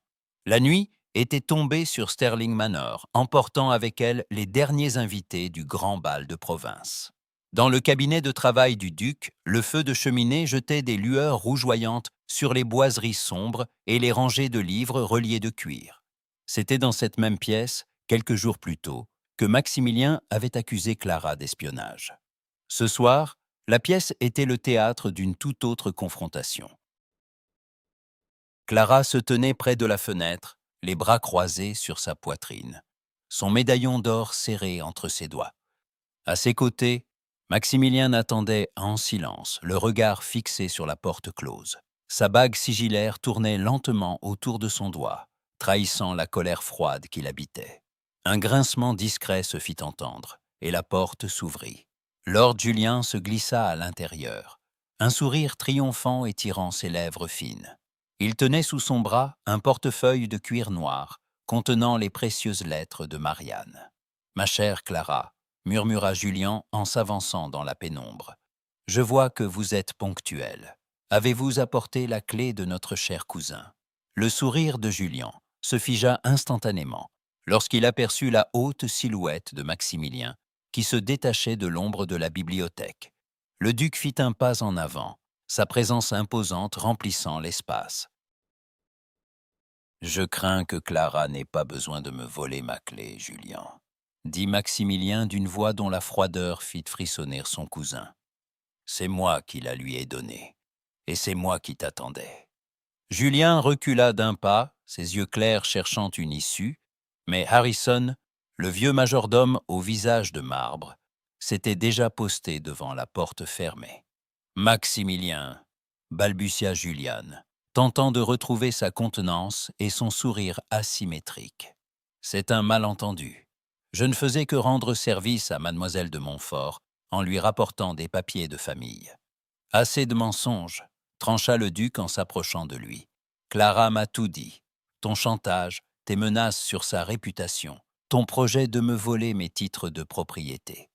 S1: La nuit, était tombée sur Sterling Manor, emportant avec elle les derniers invités du grand bal de province. Dans le cabinet de travail du duc, le feu de cheminée jetait des lueurs rougeoyantes sur les boiseries sombres et les rangées de livres reliés de cuir. C'était dans cette même pièce, quelques jours plus tôt, que Maximilien avait accusé Clara d'espionnage. Ce soir, la pièce était le théâtre d'une toute autre confrontation. Clara se tenait près de la fenêtre, les bras croisés sur sa poitrine, son médaillon d'or serré entre ses doigts. À ses côtés, Maximilien attendait en silence, le regard fixé sur la porte close. Sa bague sigillaire tournait lentement autour de son doigt, trahissant la colère froide qui l'habitait. Un grincement discret se fit entendre, et la porte s'ouvrit. Lord Julien se glissa à l'intérieur, un sourire triomphant étirant ses lèvres fines. Il tenait sous son bras un portefeuille de cuir noir, contenant les précieuses lettres de Marianne. « Ma chère Clara », murmura Julien en s'avançant dans la pénombre. « Je vois que vous êtes ponctuelle. Avez-vous apporté la clé de notre cher cousin ?» Le sourire de Julien se figea instantanément lorsqu'il aperçut la haute silhouette de Maximilien qui se détachait de l'ombre de la bibliothèque. Le duc fit un pas en avant, sa présence imposante remplissant l'espace. « Je crains que Clara n'ait pas besoin de me voler ma clé, Julien, » dit Maximilien d'une voix dont la froideur fit frissonner son cousin. « C'est moi qui la lui ai donnée, et c'est moi qui t'attendais. » Julien recula d'un pas, ses yeux clairs cherchant une issue, mais Harrison, le vieux majordome au visage de marbre, s'était déjà posté devant la porte fermée. « Maximilien, » balbutia Juliane, tentant de retrouver sa contenance et son sourire asymétrique. « C'est un malentendu. Je ne faisais que rendre service à mademoiselle de Montfort en lui rapportant des papiers de famille. »« Assez de mensonges, » trancha le duc en s'approchant de lui. « Clara m'a tout dit. Ton chantage, tes menaces sur sa réputation, ton projet de me voler mes titres de propriété.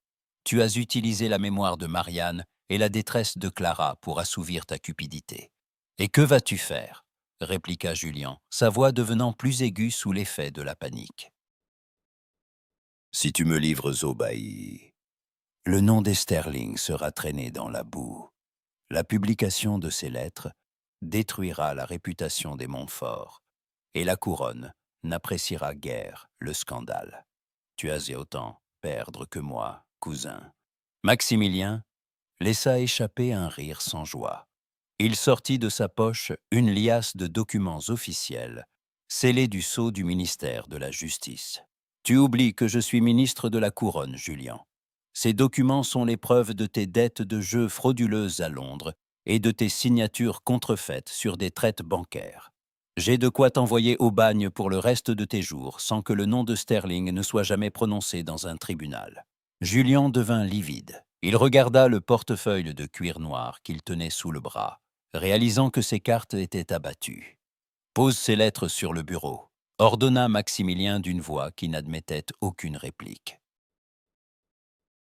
S1: Tu as utilisé la mémoire de Marianne et la détresse de Clara pour assouvir ta cupidité. Et que vas-tu faire ?» répliqua Julien, sa voix devenant plus aiguë sous l'effet de la panique. « Si tu me livres au bailli, le nom des Sterling sera traîné dans la boue. La publication de ces lettres détruira la réputation des Montfort, et la couronne n'appréciera guère le scandale. Tu as autant perdre que moi, cousin. » Maximilien laissa échapper un rire sans joie. Il sortit de sa poche une liasse de documents officiels, scellés du sceau du ministère de la Justice. « Tu oublies que je suis ministre de la Couronne, Julien. Ces documents sont les preuves de tes dettes de jeu frauduleuses à Londres et de tes signatures contrefaites sur des traites bancaires. J'ai de quoi t'envoyer au bagne pour le reste de tes jours sans que le nom de Sterling ne soit jamais prononcé dans un tribunal. » Julien devint livide. Il regarda le portefeuille de cuir noir qu'il tenait sous le bras, réalisant que ses cartes étaient abattues. « Pose ces lettres sur le bureau », ordonna Maximilien d'une voix qui n'admettait aucune réplique.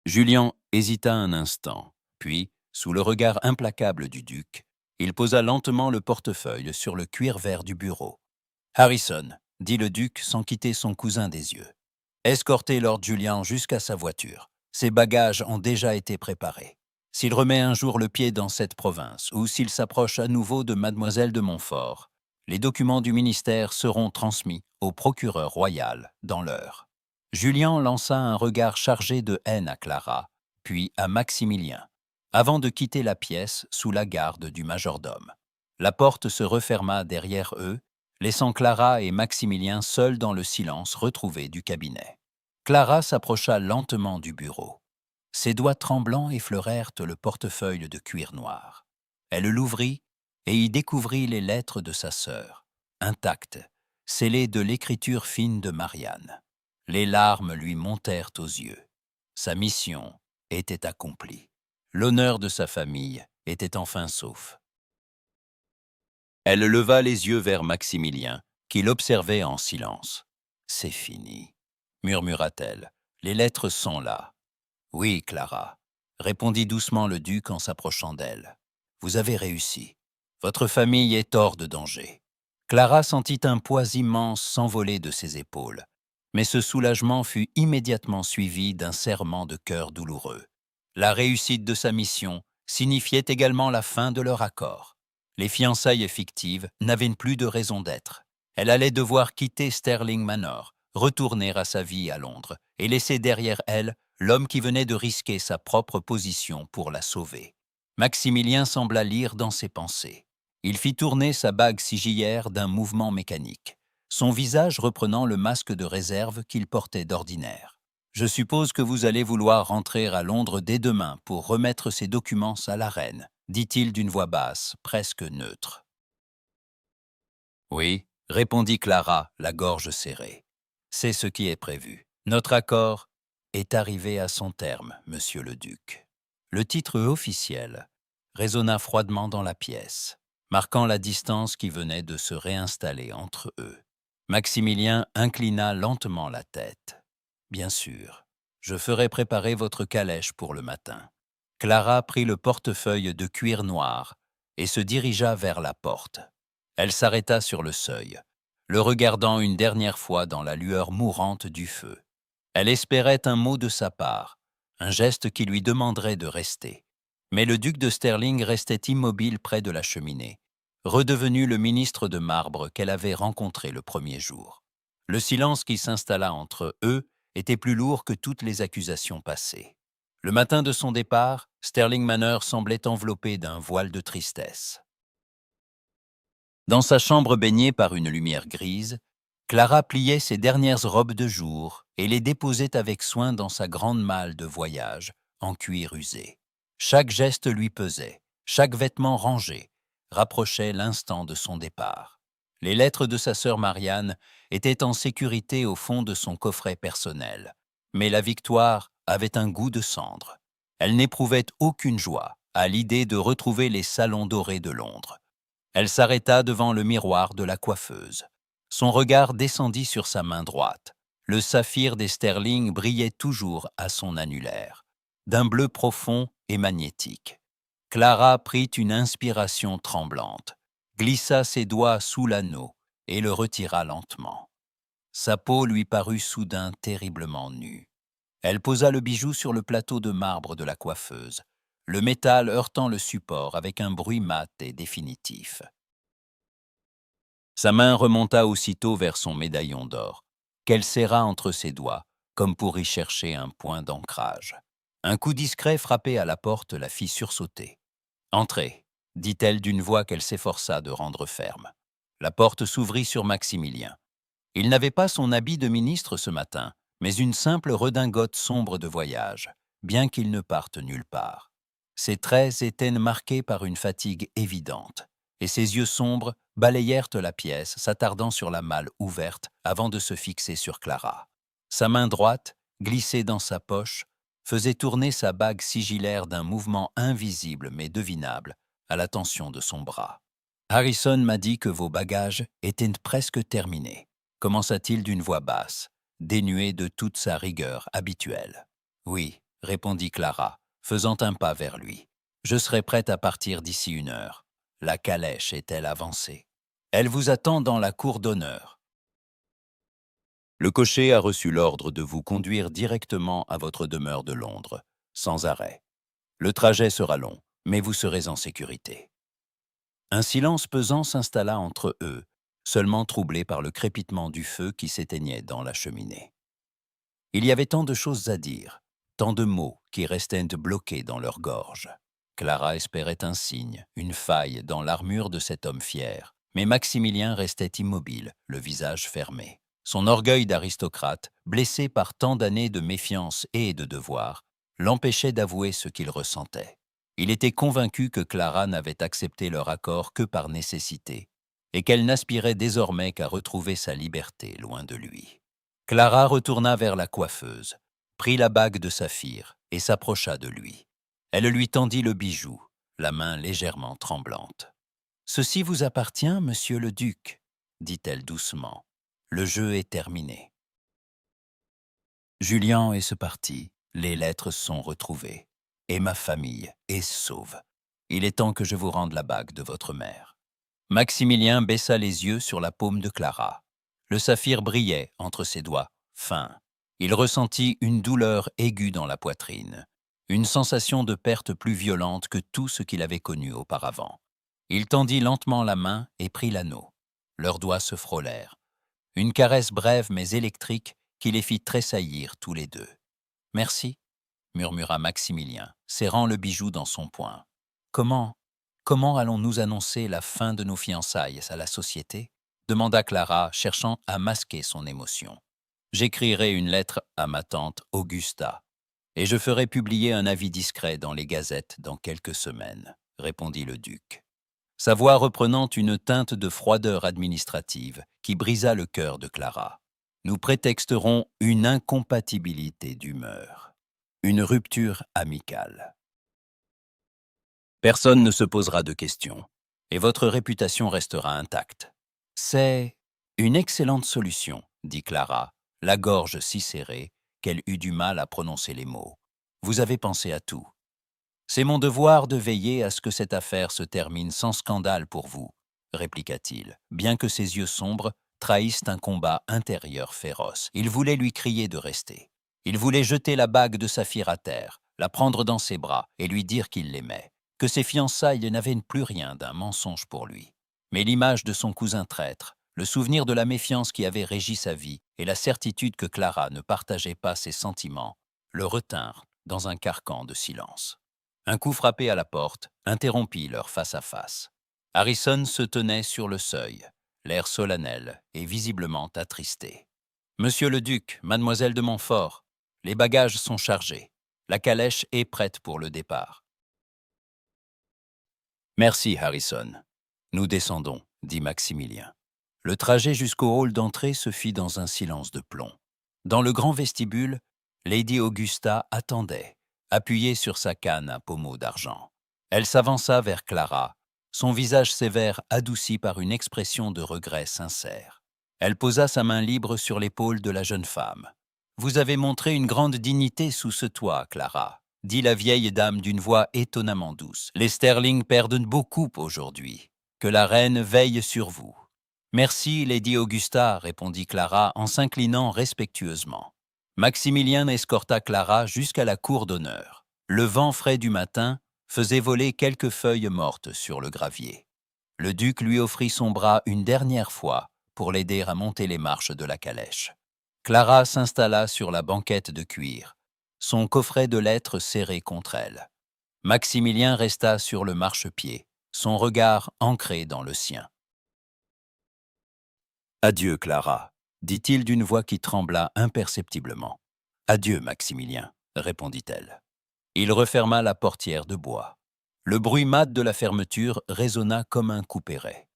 S1: Julien hésita un instant, puis, sous le regard implacable du duc, il posa lentement le portefeuille sur le cuir vert du bureau. « Harrison, » dit le duc sans quitter son cousin des yeux, « escortez Lord Julien jusqu'à sa voiture. Ses bagages ont déjà été préparés. S'il remet un jour le pied dans cette province, ou s'il s'approche à nouveau de mademoiselle de Montfort, les documents du ministère seront transmis au procureur royal dans l'heure. » Julien lança un regard chargé de haine à Clara, puis à Maximilien, avant de quitter la pièce sous la garde du majordome. La porte se referma derrière eux, laissant Clara et Maximilien seuls dans le silence retrouvé du cabinet. Clara s'approcha lentement du bureau. Ses doigts tremblants effleurèrent le portefeuille de cuir noir. Elle l'ouvrit et y découvrit les lettres de sa sœur, intactes, scellées de l'écriture fine de Marianne. Les larmes lui montèrent aux yeux. Sa mission était accomplie. L'honneur de sa famille était enfin sauf. Elle leva les yeux vers Maximilien, qui l'observait en silence. « C'est fini, » murmura-t-elle. « Les lettres sont là. »« Oui, Clara, » répondit doucement le duc en s'approchant d'elle. « Vous avez réussi. Votre famille est hors de danger. Clara sentit un poids immense s'envoler de ses épaules, mais ce soulagement fut immédiatement suivi d'un serrement de cœur douloureux. La réussite de sa mission signifiait également la fin de leur accord. Les fiançailles fictives n'avaient plus de raison d'être. Elle allait devoir quitter Sterling Manor, retourner à sa vie à Londres et laisser derrière elle l'homme qui venait de risquer sa propre position pour la sauver. Maximilien sembla lire dans ses pensées. Il fit tourner sa bague sigilière d'un mouvement mécanique, son visage reprenant le masque de réserve qu'il portait d'ordinaire. « Je suppose que vous allez vouloir rentrer à Londres dès demain pour remettre ces documents à la reine, dit-il d'une voix basse, presque neutre. « Oui, répondit Clara, la gorge serrée. C'est ce qui est prévu. Notre accord est arrivé à son terme, monsieur le duc. Le titre officiel résonna froidement dans la pièce, marquant la distance qui venait de se réinstaller entre eux. Maximilien inclina lentement la tête. Bien sûr, je ferai préparer votre calèche pour le matin. Clara prit le portefeuille de cuir noir et se dirigea vers la porte. Elle s'arrêta sur le seuil, le regardant une dernière fois dans la lueur mourante du feu. Elle espérait un mot de sa part, un geste qui lui demanderait de rester. Mais le duc de Sterling restait immobile près de la cheminée, redevenu le ministre de marbre qu'elle avait rencontré le premier jour. Le silence qui s'installa entre eux était plus lourd que toutes les accusations passées. Le matin de son départ, Sterling Manor semblait enveloppé d'un voile de tristesse. Dans sa chambre baignée par une lumière grise, Clara pliait ses dernières robes de jour et les déposait avec soin dans sa grande malle de voyage, en cuir usé. Chaque geste lui pesait, chaque vêtement rangé, rapprochait l'instant de son départ. Les lettres de sa sœur Marianne étaient en sécurité au fond de son coffret personnel, mais la victoire avait un goût de cendre. Elle n'éprouvait aucune joie à l'idée de retrouver les salons dorés de Londres. Elle s'arrêta devant le miroir de la coiffeuse. Son regard descendit sur sa main droite. Le saphir des Sterling brillait toujours à son annulaire, d'un bleu profond et magnétique. Clara prit une inspiration tremblante, glissa ses doigts sous l'anneau et le retira lentement. Sa peau lui parut soudain terriblement nue. Elle posa le bijou sur le plateau de marbre de la coiffeuse, le métal heurtant le support avec un bruit mat et définitif. Sa main remonta aussitôt vers son médaillon d'or, qu'elle serra entre ses doigts, comme pour y chercher un point d'ancrage. Un coup discret frappé à la porte la fit sursauter. « Entrez », dit-elle d'une voix qu'elle s'efforça de rendre ferme. La porte s'ouvrit sur Maximilien. Il n'avait pas son habit de ministre ce matin, mais une simple redingote sombre de voyage, bien qu'il ne parte nulle part. Ses traits étaient marqués par une fatigue évidente, et ses yeux sombres balayèrent la pièce, s'attardant sur la malle ouverte avant de se fixer sur Clara. Sa main droite, glissée dans sa poche, faisait tourner sa bague sigillaire d'un mouvement invisible mais devinable à la tension de son bras. « Harrison m'a dit que vos bagages étaient presque terminés », commença-t-il d'une voix basse, dénuée de toute sa rigueur habituelle. « Oui », répondit Clara, faisant un pas vers lui. « Je serai prête à partir d'ici 1 heure. La calèche est-elle avancée? Elle vous attend dans la cour d'honneur. Le cocher a reçu l'ordre de vous conduire directement à votre demeure de Londres, sans arrêt. Le trajet sera long, mais vous serez en sécurité. » Un silence pesant s'installa entre eux, seulement troublé par le crépitement du feu qui s'éteignait dans la cheminée. Il y avait tant de choses à dire, tant de mots qui restaient bloqués dans leur gorge. Clara espérait un signe, une faille dans l'armure de cet homme fier, mais Maximilien restait immobile, le visage fermé. Son orgueil d'aristocrate, blessé par tant d'années de méfiance et de devoir, l'empêchait d'avouer ce qu'il ressentait. Il était convaincu que Clara n'avait accepté leur accord que par nécessité, et qu'elle n'aspirait désormais qu'à retrouver sa liberté loin de lui. Clara retourna vers la coiffeuse, prit la bague de saphir et s'approcha de lui. Elle lui tendit le bijou, la main légèrement tremblante. « Ceci vous appartient, monsieur le duc, » dit-elle doucement. « Le jeu est terminé. » Julien est parti, les lettres sont retrouvées, et ma famille est sauve. Il est temps que je vous rende la bague de votre mère. Maximilien baissa les yeux sur la paume de Clara. Le saphir brillait entre ses doigts, fins. Il ressentit une douleur aiguë dans la poitrine, une sensation de perte plus violente que tout ce qu'il avait connu auparavant. Il tendit lentement la main et prit l'anneau. Leurs doigts se frôlèrent. Une caresse brève mais électrique qui les fit tressaillir tous les deux. « Merci » murmura Maximilien, serrant le bijou dans son poing. « Comment allons-nous annoncer la fin de nos fiançailles à la société ?» demanda Clara, cherchant à masquer son émotion. « J'écrirai une lettre à ma tante Augusta, et je ferai publier un avis discret dans les gazettes dans quelques semaines, » répondit le duc. Sa voix reprenant une teinte de froideur administrative qui brisa le cœur de Clara. « Nous prétexterons une incompatibilité d'humeur, une rupture amicale. Personne ne se posera de questions, et votre réputation restera intacte. »« C'est une excellente solution, » dit Clara, la gorge si serrée qu'elle eut du mal à prononcer les mots. « Vous avez pensé à tout. C'est mon devoir de veiller à ce que cette affaire se termine sans scandale pour vous, » répliqua-t-il, bien que ses yeux sombres trahissent un combat intérieur féroce. Il voulait lui crier de rester. Il voulait jeter la bague de saphir à terre, la prendre dans ses bras et lui dire qu'il l'aimait, que ses fiançailles n'avaient plus rien d'un mensonge pour lui. Mais l'image de son cousin traître, le souvenir de la méfiance qui avait régi sa vie et la certitude que Clara ne partageait pas ses sentiments le retinrent dans un carcan de silence. Un coup frappé à la porte interrompit leur face-à-face. Harrison se tenait sur le seuil, l'air solennel et visiblement attristé. « Monsieur le duc, mademoiselle de Montfort, les bagages sont chargés. La calèche est prête pour le départ. »« Merci, Harrison. Nous descendons, » dit Maximilien. Le trajet jusqu'au hall d'entrée se fit dans un silence de plomb. Dans le grand vestibule, Lady Augusta attendait, appuyée sur sa canne à pommeau d'argent. Elle s'avança vers Clara, son visage sévère adouci par une expression de regret sincère. Elle posa sa main libre sur l'épaule de la jeune femme. « Vous avez montré une grande dignité sous ce toit, Clara, » dit la vieille dame d'une voix étonnamment douce. « Les Sterling perdent beaucoup aujourd'hui. Que la reine veille sur vous. »« Merci, Lady Augusta, » répondit Clara en s'inclinant respectueusement. Maximilien escorta Clara jusqu'à la cour d'honneur. Le vent frais du matin faisait voler quelques feuilles mortes sur le gravier. Le duc lui offrit son bras une dernière fois pour l'aider à monter les marches de la calèche. Clara s'installa sur la banquette de cuir, son coffret de lettres serré contre elle. Maximilien resta sur le marchepied, son regard ancré dans le sien. « Adieu, Clara, » dit-il d'une voix qui trembla imperceptiblement. « Adieu, Maximilien, » répondit-elle. Il referma la portière de bois. Le bruit mat de la fermeture résonna comme un couperet.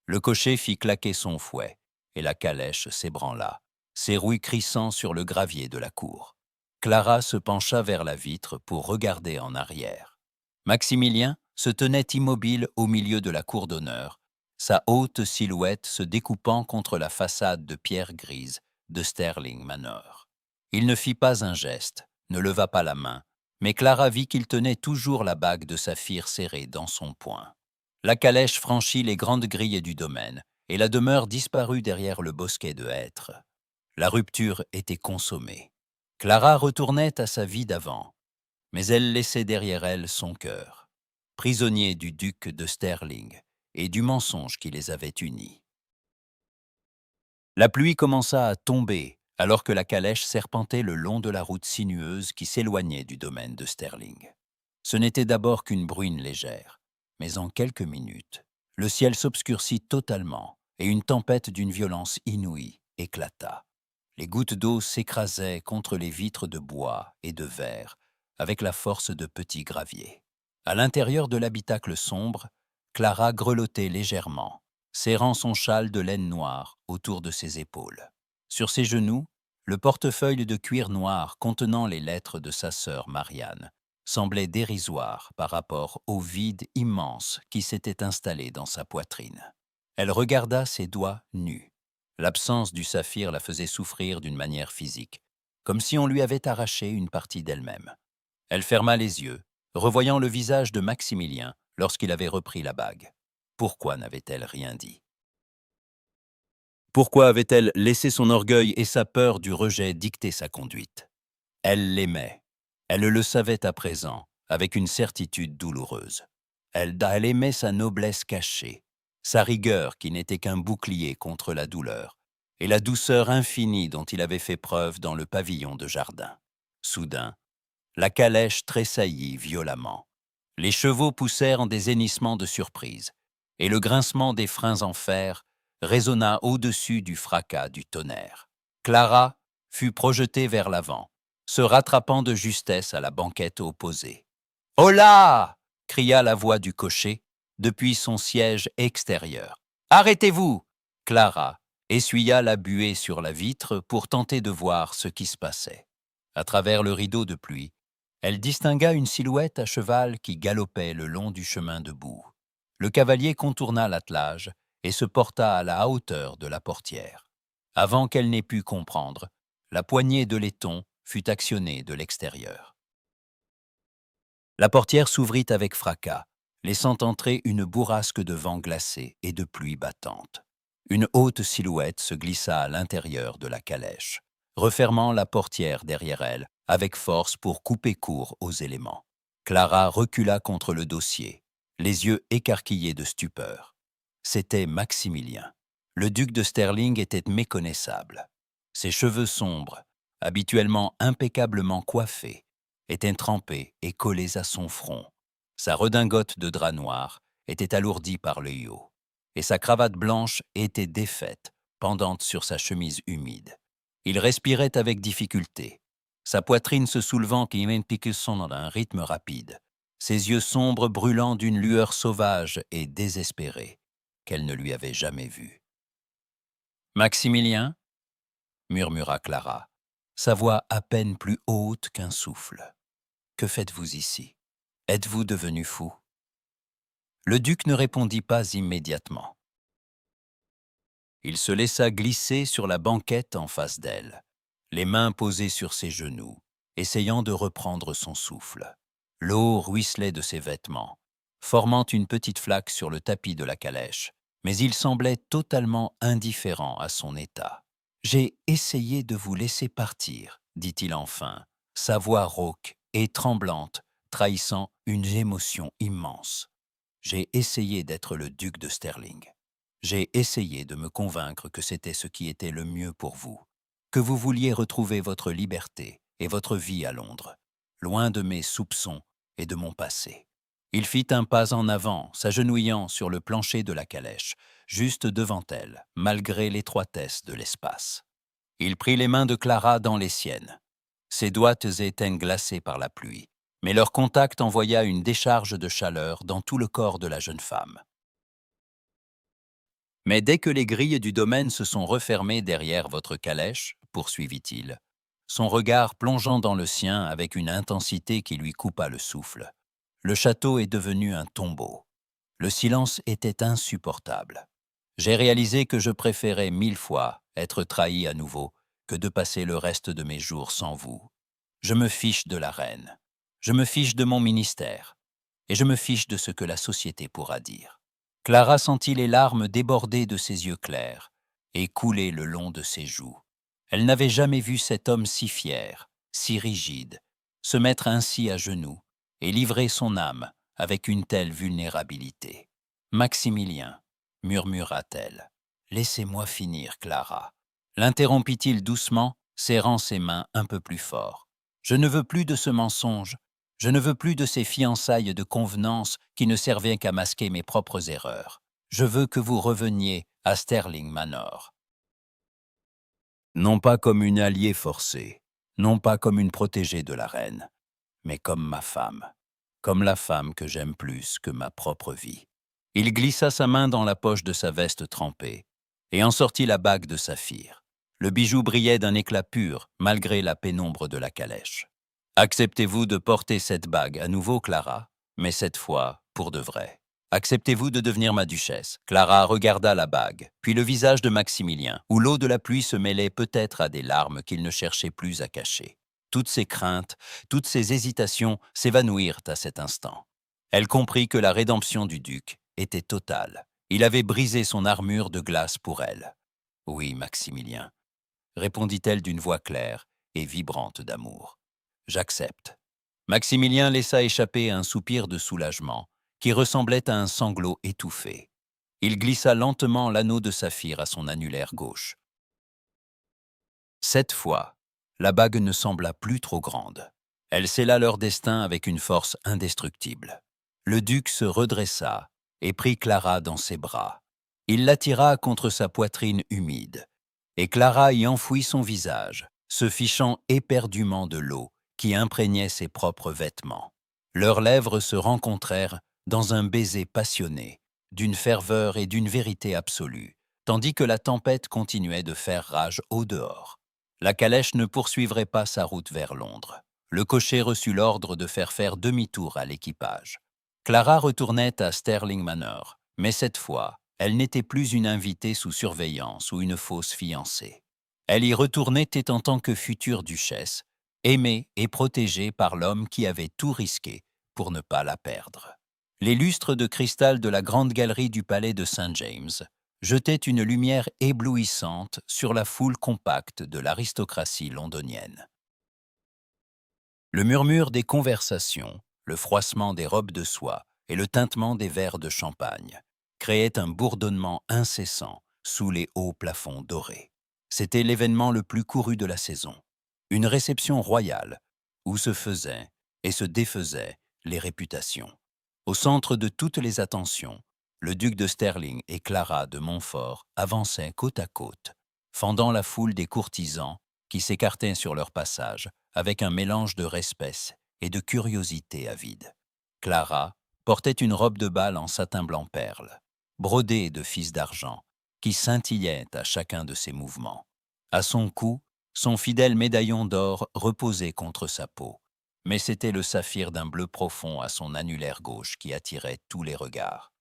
S1: Le cocher fit claquer son fouet, et la calèche s'ébranla, ses roues crissant sur le gravier de la cour. Clara se pencha vers la vitre pour regarder en arrière. Maximilien se tenait immobile au milieu de la cour d'honneur, sa haute silhouette se découpant contre la façade de pierre grise de Sterling Manor. Il ne fit pas un geste, ne leva pas la main, mais Clara vit qu'il tenait toujours la bague de saphir serrée dans son poing. La calèche franchit les grandes grilles du domaine, et la demeure disparut derrière le bosquet de hêtres. La rupture était consommée. Clara retournait à sa vie d'avant, mais elle laissait derrière elle son cœur, prisonnier du duc de Sterling et du mensonge qui les avait unis. La pluie commença à tomber alors que la calèche serpentait le long de la route sinueuse qui s'éloignait du domaine de Sterling. Ce n'était d'abord qu'une bruine légère, mais en quelques minutes, le ciel s'obscurcit totalement et une tempête d'une violence inouïe éclata. Les gouttes d'eau s'écrasaient contre les vitres de bois et de verre avec la force de petits graviers. À l'intérieur de l'habitacle sombre, Clara grelottait légèrement, serrant son châle de laine noire autour de ses épaules. Sur ses genoux, le portefeuille de cuir noir contenant les lettres de sa sœur Marianne semblait dérisoire par rapport au vide immense qui s'était installé dans sa poitrine. Elle regarda ses doigts nus. L'absence du saphir la faisait souffrir d'une manière physique, comme si on lui avait arraché une partie d'elle-même. Elle ferma les yeux, revoyant le visage de Maximilien lorsqu'il avait repris la bague. pourquoi n'avait-elle rien dit? Pourquoi avait-elle laissé son orgueil et sa peur du rejet dicter sa conduite? Elle l'aimait. Elle le savait à présent, avec une certitude douloureuse. Elle aimait sa noblesse cachée, sa rigueur qui n'était qu'un bouclier contre la douleur, et la douceur infinie dont il avait fait preuve dans le pavillon de jardin. Soudain, la calèche tressaillit violemment. Les chevaux poussèrent des hennissements de surprise, et le grincement des freins en fer résonna au-dessus du fracas du tonnerre. Clara fut projetée vers l'avant, se rattrapant de justesse à la banquette opposée. « Holà !» cria la voix du cocher depuis son siège extérieur. « Arrêtez-vous !» Clara essuya la buée sur la vitre pour tenter de voir ce qui se passait. À travers le rideau de pluie, elle distingua une silhouette à cheval qui galopait le long du chemin de boue. Le cavalier contourna l'attelage et se porta à la hauteur de la portière. Avant qu'elle n'ait pu comprendre, la poignée de laiton fut actionnée de l'extérieur. La portière s'ouvrit avec fracas, laissant entrer une bourrasque de vent glacé et de pluie battante. Une haute silhouette se glissa à l'intérieur de la calèche, refermant la portière derrière elle avec force pour couper court aux éléments. Clara recula contre le dossier, les yeux écarquillés de stupeur. C'était Maximilien. Le duc de Sterling était méconnaissable. Ses cheveux sombres, habituellement impeccablement coiffés, étaient trempés et collés à son front. Sa redingote de drap noir était alourdie par le haut, et sa cravate blanche était défaite, pendante sur sa chemise humide. Il respirait avec difficulté, sa poitrine se soulevant d'un rythme rapide, ses yeux sombres brûlant d'une lueur sauvage et désespérée qu'elle ne lui avait jamais vue. « Maximilien ?» murmura Clara, sa voix à peine plus haute qu'un souffle. « Que faites-vous ici? Êtes-vous devenu fou ?» Le duc ne répondit pas immédiatement. Il se laissa glisser sur la banquette en face d'elle, les mains posées sur ses genoux, essayant de reprendre son souffle. L'eau ruisselait de ses vêtements, formant une petite flaque sur le tapis de la calèche, mais il semblait totalement indifférent à son état. « J'ai essayé de vous laisser partir, » dit-il enfin, sa voix rauque et tremblante, trahissant une émotion immense. « J'ai essayé d'être le duc de Sterling. J'ai essayé de me convaincre que c'était ce qui était le mieux pour vous, que vous vouliez retrouver votre liberté et votre vie à Londres, loin de mes soupçons et de mon passé. » Il fit un pas en avant, s'agenouillant sur le plancher de la calèche, juste devant elle, malgré l'étroitesse de l'espace. Il prit les mains de Clara dans les siennes. Ses doigts étaient glacés par la pluie, mais leur contact envoya une décharge de chaleur dans tout le corps de la jeune femme. « Mais dès que les grilles du domaine se sont refermées derrière votre calèche, poursuivit-il, son regard plongeant dans le sien avec une intensité qui lui coupa le souffle, le château est devenu un tombeau. Le silence était insupportable. J'ai réalisé que je préférais 1000 fois être trahi à nouveau que de passer le reste de mes jours sans vous. Je me fiche de la reine, je me fiche de mon ministère, et je me fiche de ce que la société pourra dire. » Clara sentit les larmes déborder de ses yeux clairs et couler le long de ses joues. Elle n'avait jamais vu cet homme si fier, si rigide, se mettre ainsi à genoux et livrer son âme avec une telle vulnérabilité. « Maximilien, » murmura-t-elle, « laissez-moi finir, Clara. » L'interrompit-il doucement, serrant ses mains un peu plus fort. « Je ne veux plus de ce mensonge. Je ne veux plus de ces fiançailles de convenance qui ne servaient qu'à masquer mes propres erreurs. Je veux que vous reveniez à Sterling Manor. Non pas comme une alliée forcée, non pas comme une protégée de la reine, mais comme ma femme, comme la femme que j'aime plus que ma propre vie. » Il glissa sa main dans la poche de sa veste trempée et en sortit la bague de saphir. Le bijou brillait d'un éclat pur malgré la pénombre de la calèche. « Acceptez-vous de porter cette bague à nouveau, Clara, mais cette fois pour de vrai? Acceptez-vous de devenir ma duchesse ?» Clara regarda la bague, puis le visage de Maximilien, où l'eau de la pluie se mêlait peut-être à des larmes qu'il ne cherchait plus à cacher. Toutes ses craintes, toutes ses hésitations s'évanouirent à cet instant. Elle comprit que la rédemption du duc était totale Il avait brisé son armure de glace pour elle. Oui, Maximilien, répondit-elle d'une voix claire et vibrante d'amour. J'accepte. Maximilien laissa échapper un soupir de soulagement qui ressemblait à un sanglot étouffé. Il glissa lentement l'anneau de saphir à son annulaire gauche. Cette fois, la bague ne sembla plus trop grande. Elle scella leur destin avec une force indestructible. Le duc se redressa et prit Clara dans ses bras. Il l'attira contre sa poitrine humide, et Clara y enfouit son visage, se fichant éperdument de l'eau qui imprégnait ses propres vêtements. Leurs lèvres se rencontrèrent dans un baiser passionné, d'une ferveur et d'une vérité absolue, tandis que la tempête continuait de faire rage au dehors. La calèche ne poursuivrait pas sa route vers Londres. Le cocher reçut l'ordre de faire demi-tour à l'équipage. Clara retournait à Sterling Manor, mais cette fois, elle n'était plus une invitée sous surveillance ou une fausse fiancée. Elle y retournait en tant que future duchesse, aimée et protégée par l'homme qui avait tout risqué pour ne pas la perdre. Les lustres de cristal de la grande galerie du palais de St. James jetaient une lumière éblouissante sur la foule compacte de l'aristocratie londonienne. Le murmure des conversations, le froissement des robes de soie et le tintement des verres de champagne créaient un bourdonnement incessant sous les hauts plafonds dorés. C'était l'événement le plus couru de la saison, une réception royale où se faisaient et se défaisaient les réputations. Au centre de toutes les attentions, le duc de Sterling et Clara de Montfort avançaient côte à côte, fendant la foule des courtisans qui s'écartaient sur leur passage avec un mélange de respect et de curiosité avide. Clara portait une robe de bal en satin blanc perle, brodée de fils d'argent, qui scintillait à chacun de ses mouvements. À son cou, son fidèle médaillon d'or reposait contre sa peau, mais c'était le saphir d'un bleu profond à son annulaire gauche qui attirait tous les regards.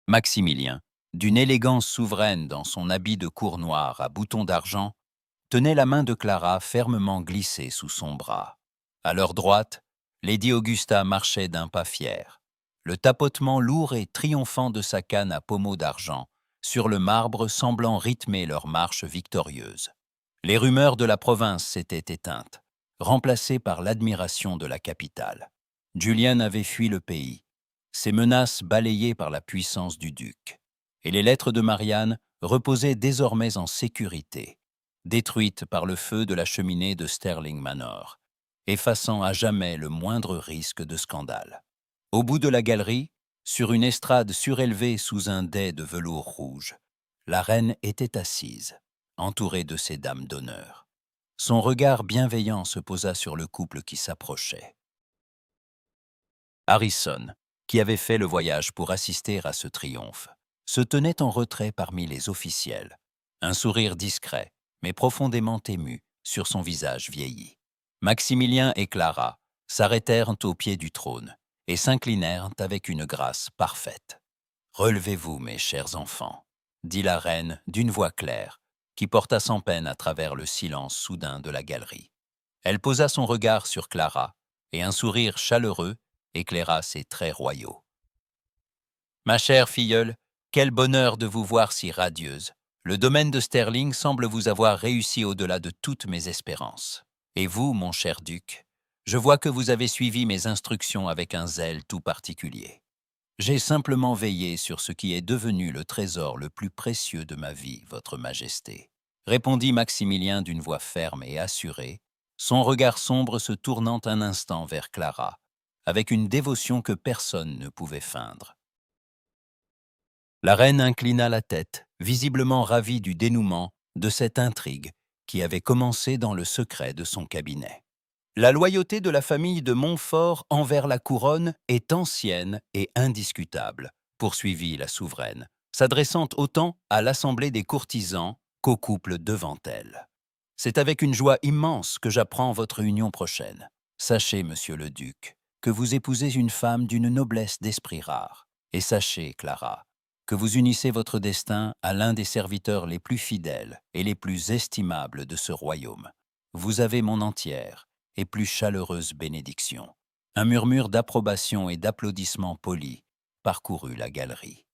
S1: Maximilien, d'une élégance souveraine dans son habit de cour noir à boutons d'argent, tenait la main de Clara fermement glissée sous son bras. À leur droite, Lady Augusta marchait d'un pas fier, le tapotement lourd et triomphant de sa canne à pommeau d'argent sur le marbre semblant rythmer leur marche victorieuse. Les rumeurs de la province s'étaient éteintes, remplacées par l'admiration de la capitale. Julian avait fui le pays, ses menaces balayées par la puissance du duc, et les lettres de Marianne reposaient désormais en sécurité, détruites par le feu de la cheminée de Sterling Manor, effaçant à jamais le moindre risque de scandale. Au bout de la galerie, sur une estrade surélevée sous un dais de velours rouge, la reine était assise, entourée de ses dames d'honneur. Son regard bienveillant se posa sur le couple qui s'approchait. Harrison, qui avait fait le voyage pour assister à ce triomphe, se tenait en retrait parmi les officiels, un sourire discret, mais profondément ému, sur son visage vieilli. Maximilien et Clara s'arrêtèrent au pied du trône et s'inclinèrent avec une grâce parfaite. « Relevez-vous, mes chers enfants, » dit la reine d'une voix claire, qui porta sans peine à travers le silence soudain de la galerie. Elle posa son regard sur Clara, et un sourire chaleureux éclaira ses traits royaux. « Ma chère filleule, quel bonheur de vous voir si radieuse. Le domaine de Sterling semble vous avoir réussi au-delà de toutes mes espérances. Et vous, mon cher duc, je vois que vous avez suivi mes instructions avec un zèle tout particulier. J'ai simplement veillé sur ce qui est devenu le trésor le plus précieux de ma vie, votre majesté, » répondit Maximilien d'une voix ferme et assurée, son regard sombre se tournant un instant vers Clara, avec une dévotion que personne ne pouvait feindre. La reine inclina la tête, visiblement ravie du dénouement de cette intrigue qui avait commencé dans le secret de son cabinet. La loyauté de la famille de Montfort envers la couronne est ancienne et indiscutable, poursuivit la souveraine, s'adressant autant à l'assemblée des courtisans qu'au couple devant elle. C'est avec une joie immense que j'apprends votre union prochaine. Sachez, monsieur le duc, que vous épousez une femme d'une noblesse d'esprit rare. Et sachez, Clara, que vous unissez votre destin à l'un des serviteurs les plus fidèles et les plus estimables de ce royaume. Vous avez mon entière et plus chaleureuse bénédiction. » Un murmure d'approbation et d'applaudissements polis parcourut la galerie.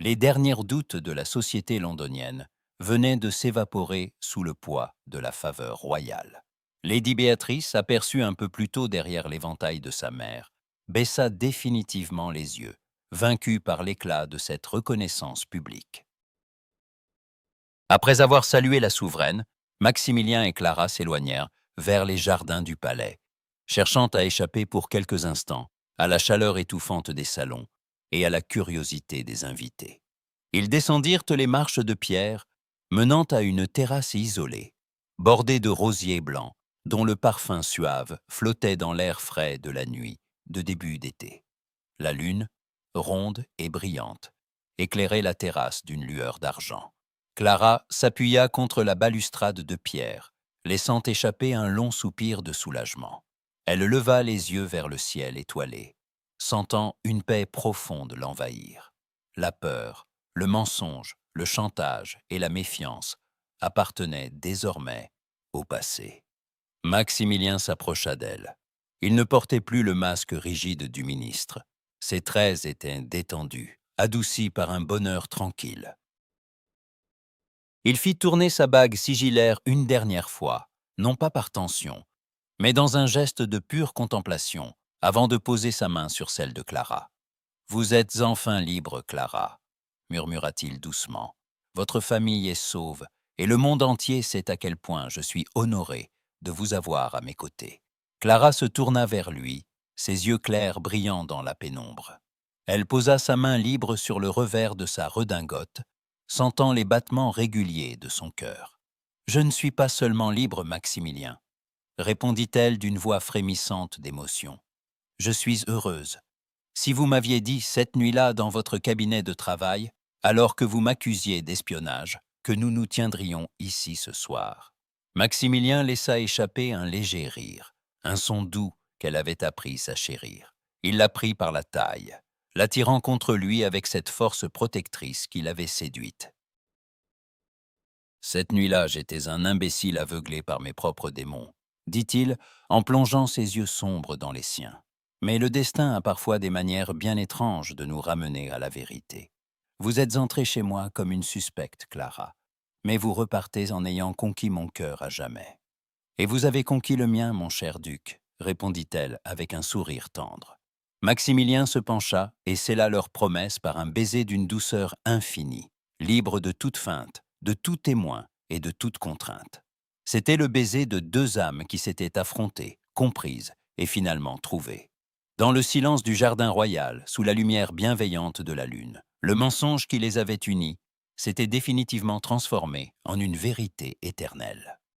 S1: Les derniers doutes de la société londonienne venaient de s'évaporer sous le poids de la faveur royale. Lady Béatrice, aperçue un peu plus tôt derrière l'éventail de sa mère, baissa définitivement les yeux, vaincue par l'éclat de cette reconnaissance publique. Après avoir salué la souveraine, Maximilien et Clara s'éloignèrent vers les jardins du palais, cherchant à échapper pour quelques instants à la chaleur étouffante des salons et à la curiosité des invités. Ils descendirent les marches de pierre menant à une terrasse isolée, bordée de rosiers blancs, dont le parfum suave flottait dans l'air frais de la nuit de début d'été. La lune, ronde et brillante, éclairait la terrasse d'une lueur d'argent. Clara s'appuya contre la balustrade de pierre, laissant échapper un long soupir de soulagement. Elle leva les yeux vers le ciel étoilé, sentant une paix profonde l'envahir. La peur, le mensonge, le chantage et la méfiance appartenaient désormais au passé. Maximilien s'approcha d'elle. Il ne portait plus le masque rigide du ministre. Ses traits étaient détendus, adoucis par un bonheur tranquille. Il fit tourner sa bague sigillaire une dernière fois, non pas par tension, mais dans un geste de pure contemplation, avant de poser sa main sur celle de Clara. « Vous êtes enfin libre, Clara, » murmura-t-il doucement. « Votre famille est sauve, et le monde entier sait à quel point je suis honoré de vous avoir à mes côtés. » Clara se tourna vers lui, ses yeux clairs brillant dans la pénombre. Elle posa sa main libre sur le revers de sa redingote, sentant les battements réguliers de son cœur. « Je ne suis pas seulement libre, Maximilien, » répondit-elle d'une voix frémissante d'émotion. « Je suis heureuse. Si vous m'aviez dit cette nuit-là dans votre cabinet de travail, alors que vous m'accusiez d'espionnage, que nous nous tiendrions ici ce soir. » Maximilien laissa échapper un léger rire, un son doux qu'elle avait appris à chérir. Il la prit par la taille, l'attirant contre lui avec cette force protectrice qui l'avait séduite. « Cette nuit-là, j'étais un imbécile aveuglé par mes propres démons, » dit-il en plongeant ses yeux sombres dans les siens. « Mais le destin a parfois des manières bien étranges de nous ramener à la vérité. Vous êtes entrée chez moi comme une suspecte, Clara, mais vous repartez en ayant conquis mon cœur à jamais. Et vous avez conquis le mien, mon cher duc, » répondit-elle avec un sourire tendre. Maximilien se pencha et scella leur promesse par un baiser d'une douceur infinie, libre de toute feinte, de tout témoin et de toute contrainte. C'était le baiser de deux âmes qui s'étaient affrontées, comprises et finalement trouvées. Dans le silence du jardin royal, sous la lumière bienveillante de la lune, le mensonge qui les avait unis s'était définitivement transformé en une vérité éternelle.